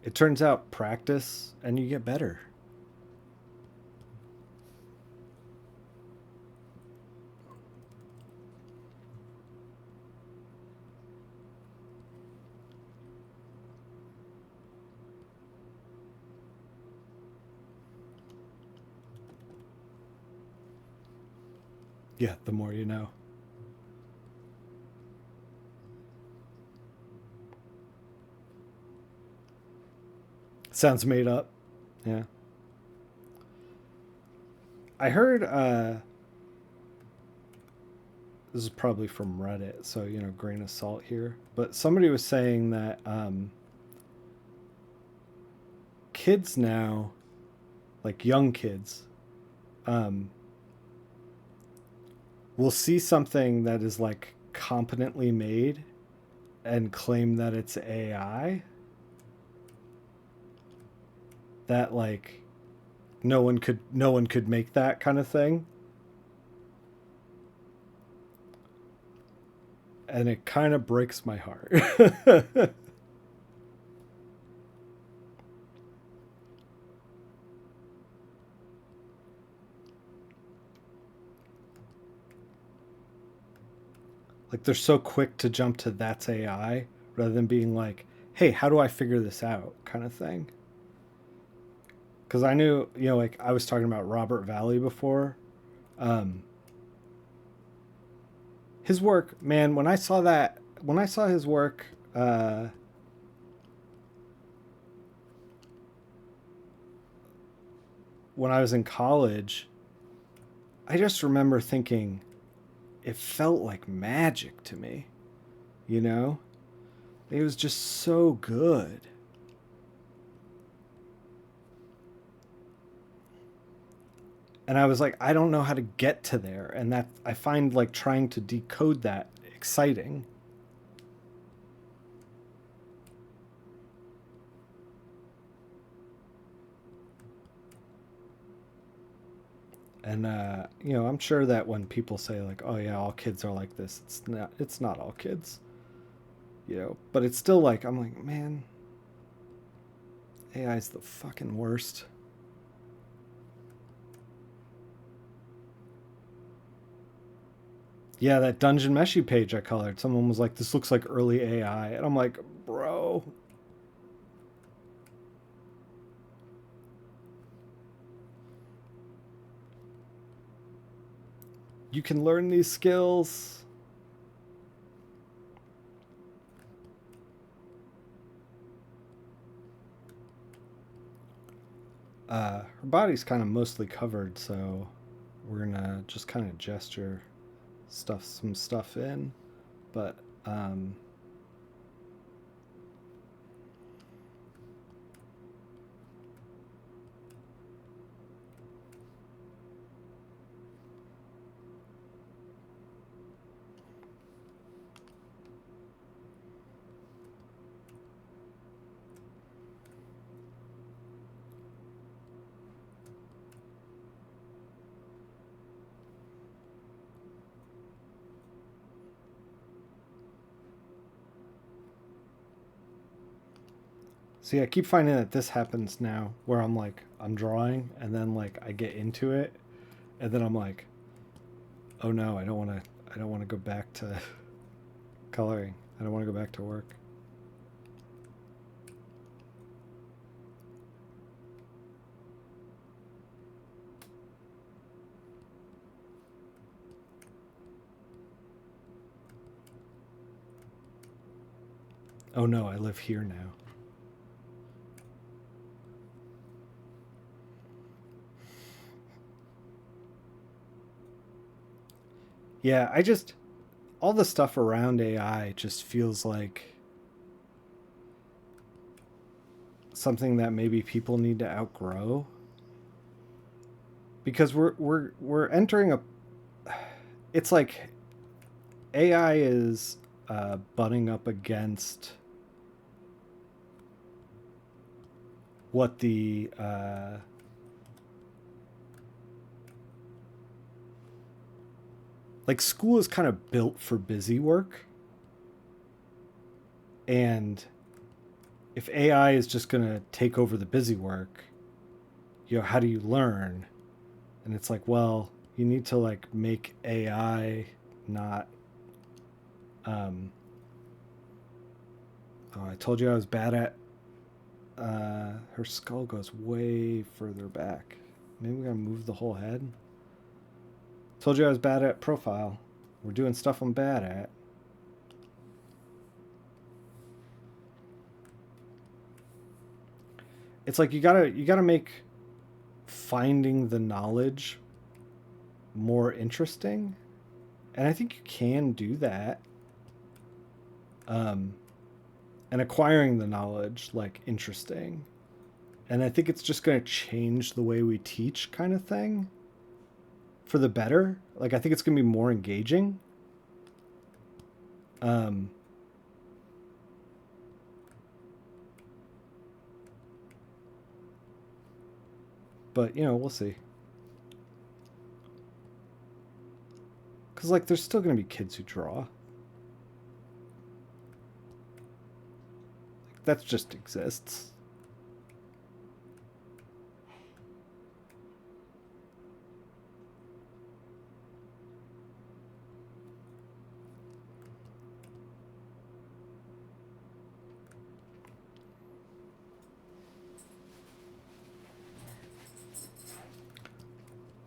it turns out practice and you get better. Yeah, the more you know. Sounds made up. Yeah. I heard this is probably from Reddit, so you know, grain of salt here. But somebody was saying that kids now, like young kids, um, will see something that is like competently made and claim that it's AI. That like no one could make that kind of thing. And it kind of breaks my heart. Like they're so quick to jump to that's AI rather than being like, "Hey, how do I figure this out?" kind of thing. Cuz I knew, you know, like I was talking about Robert Valley before. Um his work, man, when I saw his work when I was in college, I just remember thinking it felt like magic to me, you know? It was just so good. And I was like, I don't know how to get to there. And that I find like trying to decode that exciting. And you know, I'm sure that when people say like, "Oh yeah, all kids are like this," it's not all kids, you know. But it's still like I'm like, man, AI is the fucking worst. Yeah, that Dungeon Meshi page I colored, someone was like, "This looks like early AI," and I'm like, bro, you can learn these skills. Her body's kind of mostly covered, so we're gonna just kind of gesture some stuff in. But See, I keep finding that this happens now where I'm like, I'm drawing and then like I get into it and then I'm like, oh no, I don't want to go back to coloring. I don't want to go back to work. Oh no, I live here now. Yeah, I just all the stuff around AI just feels like something that maybe people need to outgrow because we're entering a it's like AI is butting up against what the like school is kind of built for busy work, and if AI is just going to take over the busy work, you know, how do you learn? And it's like, well, you need to like make AI not oh, I told you I was bad at her skull goes way further back. Maybe we gotta move the whole head. Told you I was bad at profile. We're doing stuff I'm bad at. It's like you gotta make finding the knowledge more interesting, and I think you can do that. Um, and acquiring the knowledge like interesting, and I think it's just gonna change the way we teach, kind of thing, for the better. Like I think it's gonna be more engaging. Um, but you know, we'll see. Because like there's still gonna be kids who draw. That just exists.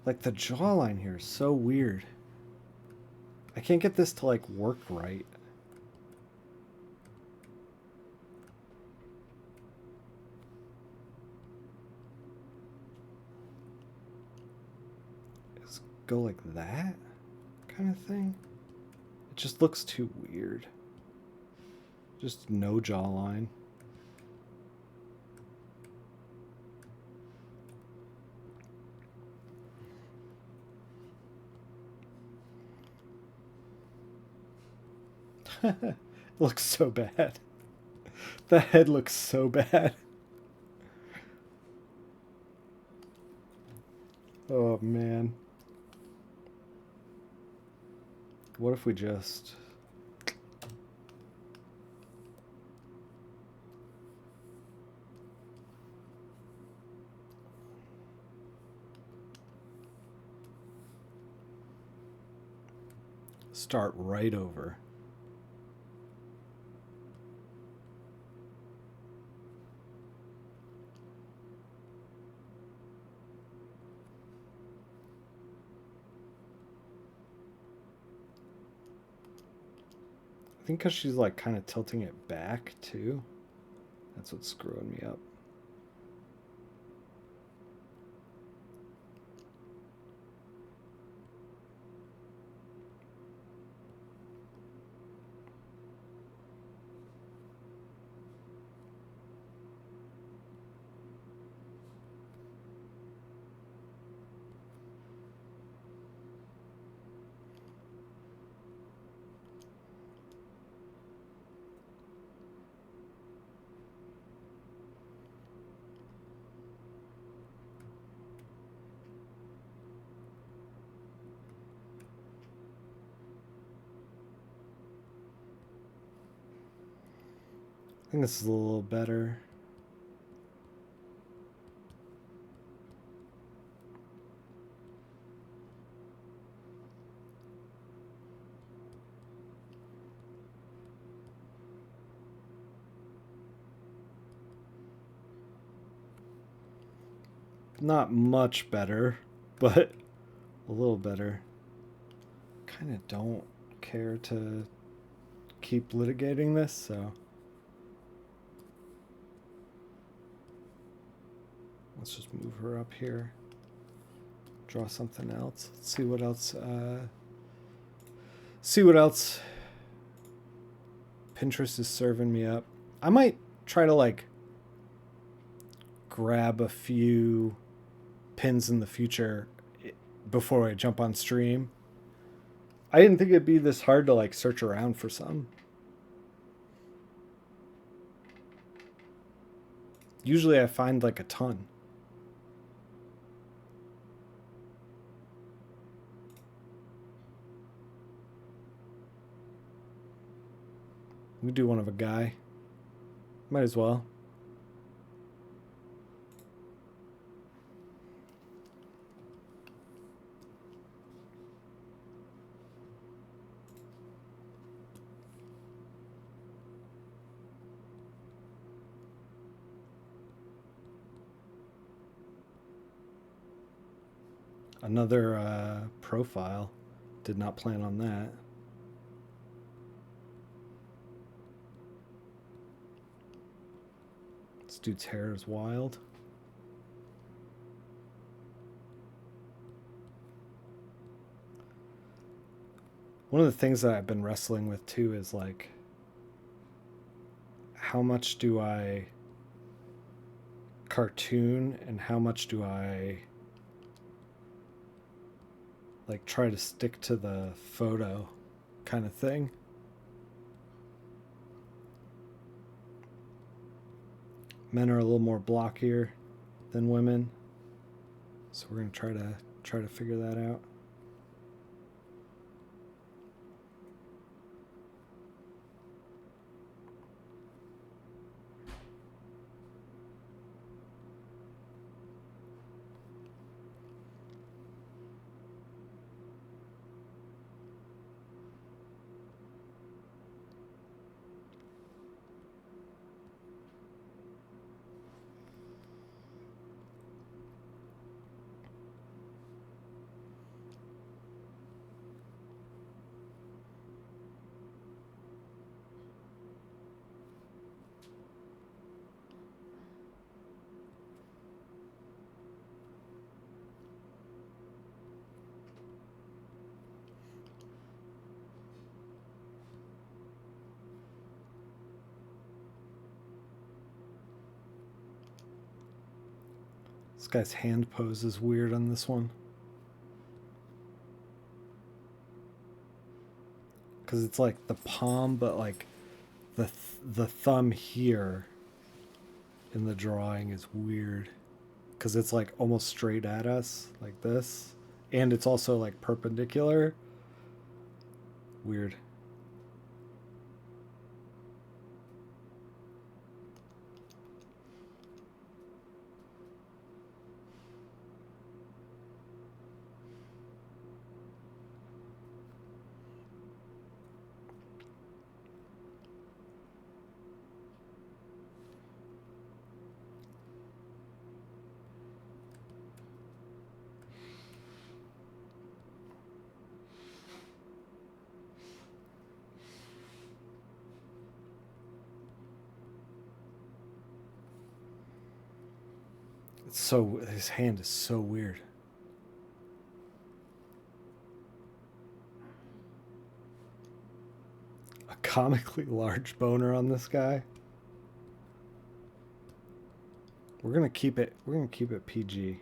Like the jawline here is so weird. I can't get this to like work right. Just go like that kind of thing. It just looks too weird. Just no jawline. It looks so bad. The head looks so bad. Oh man. What if we just start right over? I think because she's like kind of tilting it back too. That's what's screwing me up. I think this is a little better. Not much better, but a little better. Kind of don't care to keep litigating this, so let's just move her up here. Draw something else. Let's see what else. See what else Pinterest is serving me up. I might try to like grab a few pins in the future before I jump on stream. I didn't think it'd be this hard to like search around for some. Usually I find like a ton. We do one of a guy. Might as well. Another profile. Did not plan on that. This dude's hair is wild. One of the things that I've been wrestling with too is like, how much do I cartoon and how much do I like try to stick to the photo kind of thing. Men are a little more blockier than women, so we're gonna try to figure that out. This guy's hand pose is weird on this one. Because it's like the palm, but like the thumb here in the drawing is weird. Because it's like almost straight at us, like this. And it's also like perpendicular. Weird. So his hand is so weird. A comically large boner on this guy. We're gonna keep it PG.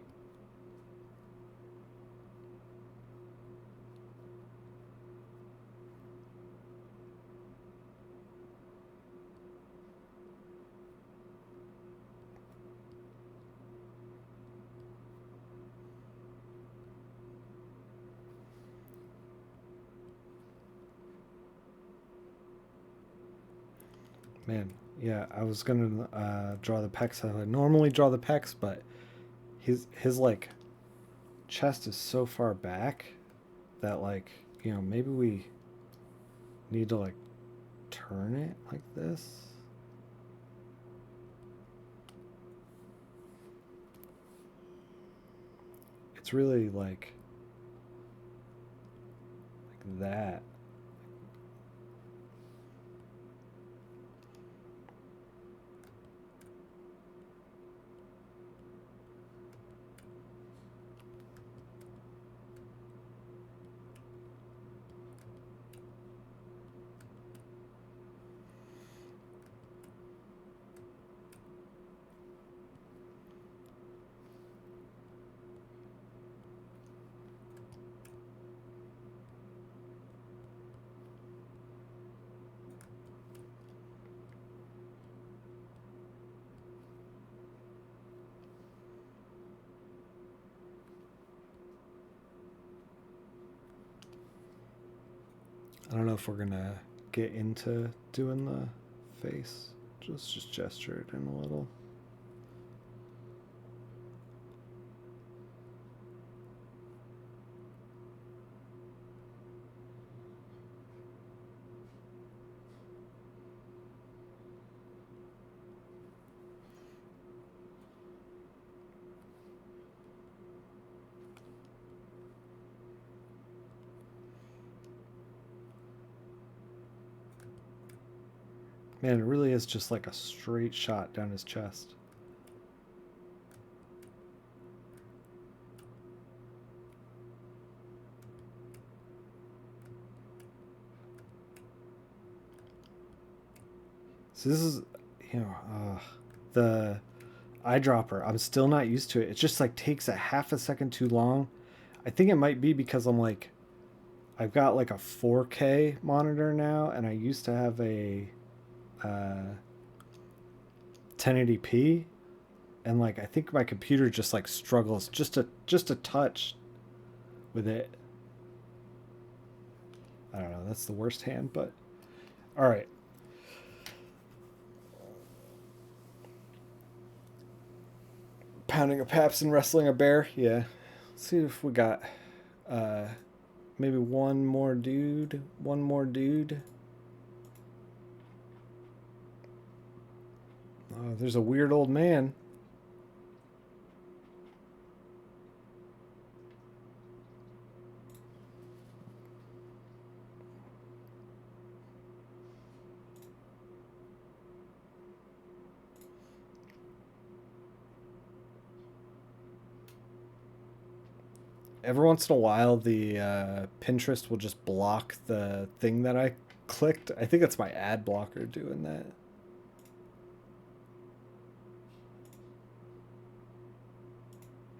Man, yeah, I was gonna draw the pecs. I normally draw the pecs, but his like chest is so far back that like, you know, maybe we need to like turn it like this. It's really like that. I don't know if we're gonna get into doing the face. Just gesture it in a little. Man, it really is just like a straight shot down his chest. So this is, you know, the eyedropper. I'm still not used to it. It just like takes a half a second too long. I think it might be because I'm like, I've got like a 4K monitor now, and I used to have a 1080p, and like I think my computer just like struggles just a touch with it. I don't know. That's the worst hand, but all right. Pounding a paps and wrestling a bear. Yeah. Let's see if we got uh maybe one more dude. One more dude. Oh, there's a weird old man. Every once in a while, the Pinterest will just block the thing that I clicked. I think it's my ad blocker doing that.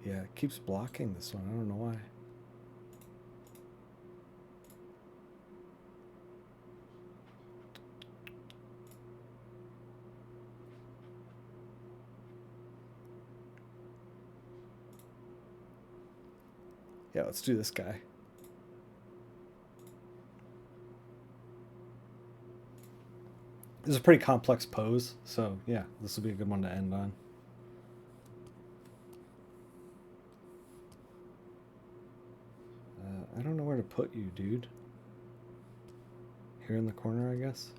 Yeah, it keeps blocking this one. I don't know why. Yeah, let's do this guy. This is a pretty complex pose, so yeah, this will be a good one to end on. I don't know where to put you, dude. Here in the corner, I guess.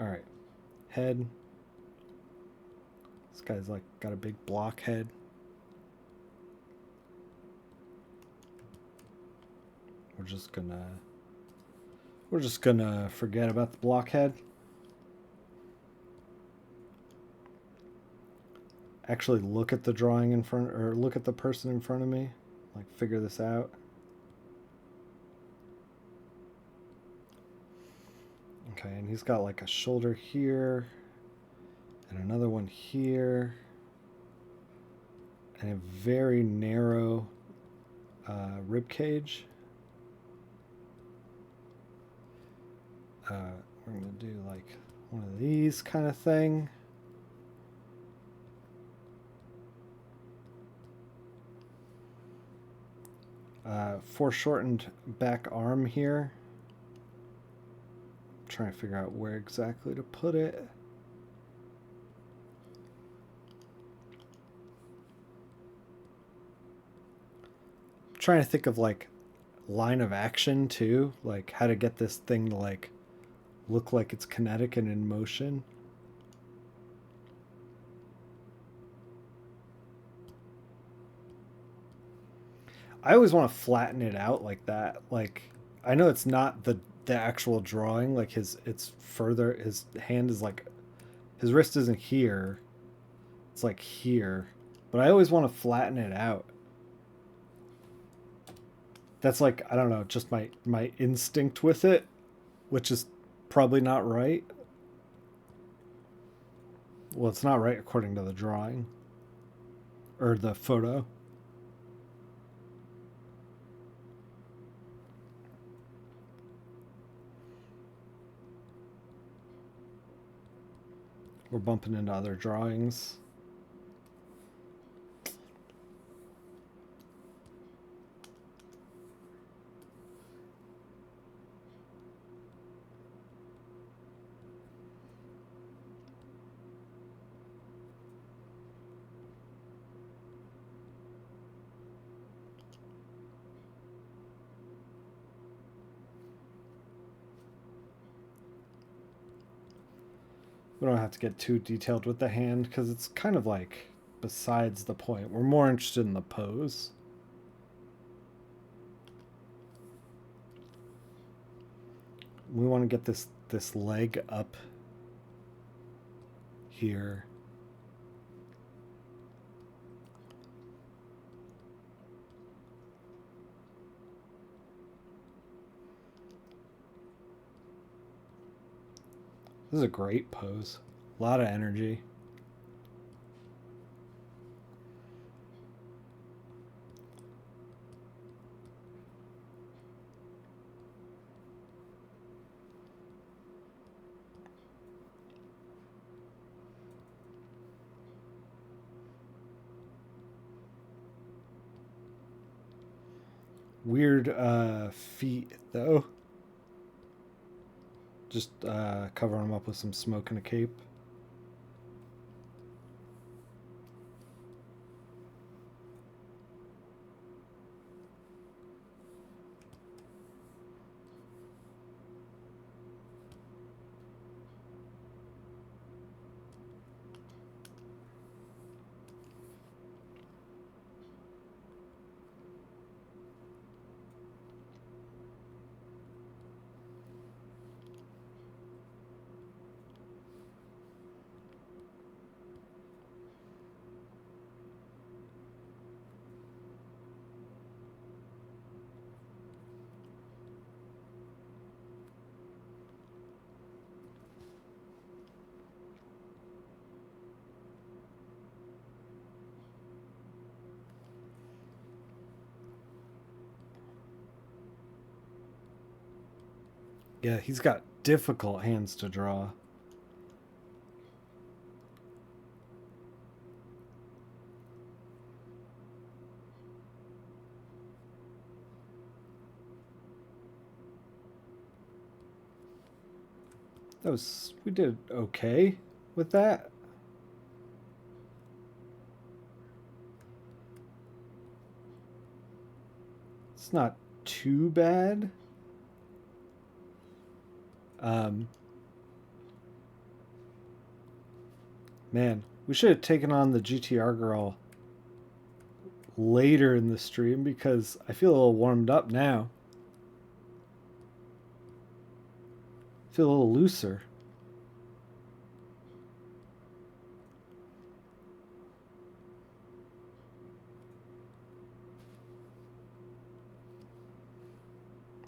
All right, head. This guy's like got a big block head. We're just gonna forget about the blockhead. Actually look at the drawing in front, or look at the person in front of me. Like figure this out. Okay, and he's got like a shoulder here and another one here and a very narrow rib cage. We're gonna do like one of these kind of thing. Foreshortened back arm here. I'm trying to figure out where exactly to put it. I'm trying to think of like line of action too, like how to get this thing to like look like it's kinetic and in motion. I always want to flatten it out like that. Like, I know it's not the actual drawing. Like it's further. His hand is like, his wrist isn't here. It's like here, but I always want to flatten it out. That's like, I don't know, just my instinct with it, which is probably not right. Well, it's not right according to the drawing or the photo. We're bumping into other drawings. We don't have to get too detailed with the hand because it's kind of like besides the point. We're more interested in the pose. We want to get this leg up here. This is a great pose. A lot of energy. Weird feet though. Just covering them up with some smoke and a cape. Yeah, he's got difficult hands to draw. We did okay with that. It's not too bad. Um, Man, we should have taken on the GTR girl later in the stream because I feel a little warmed up now. I feel a little looser.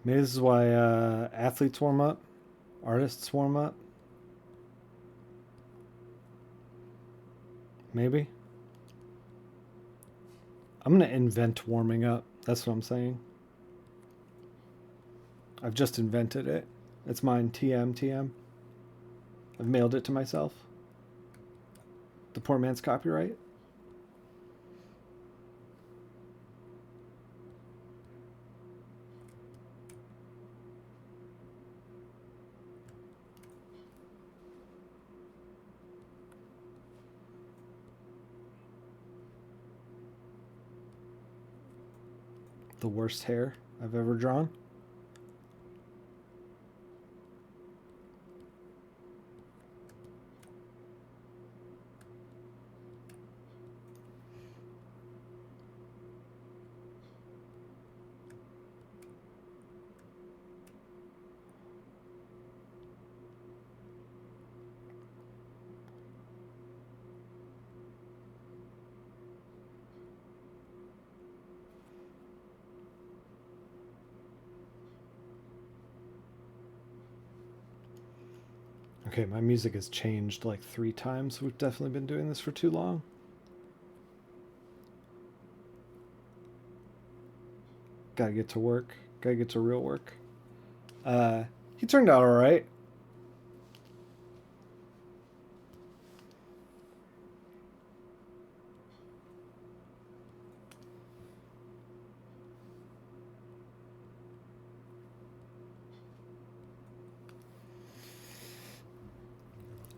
Maybe this is why athletes warm up, artists warm up. Maybe. I'm gonna invent warming up. That's what I'm saying. I've just invented it. It's mine. TM, TM. I've mailed it to myself. The poor man's copyright. The worst hair I've ever drawn. Okay, my music has changed like 3 times. We've definitely been doing this for too long. Gotta get to work. Gotta get to real work. He turned out all right.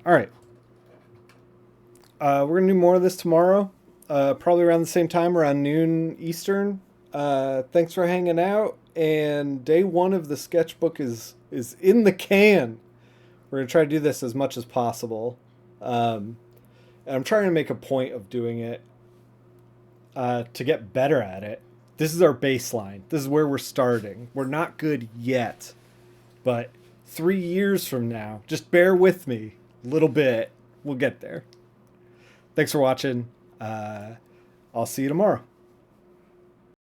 All right. We're gonna do more of this tomorrow. Probably around the same time, around noon Eastern. Thanks for hanging out. And day one of the sketchbook is in the can. We're gonna try to do this as much as possible. And I'm trying to make a point of doing it to get better at it. This is our baseline. This is where we're starting. We're not good yet, but 3 years from now, just bear with me a little bit. We'll get there. Thanks for watching. I'll see you tomorrow.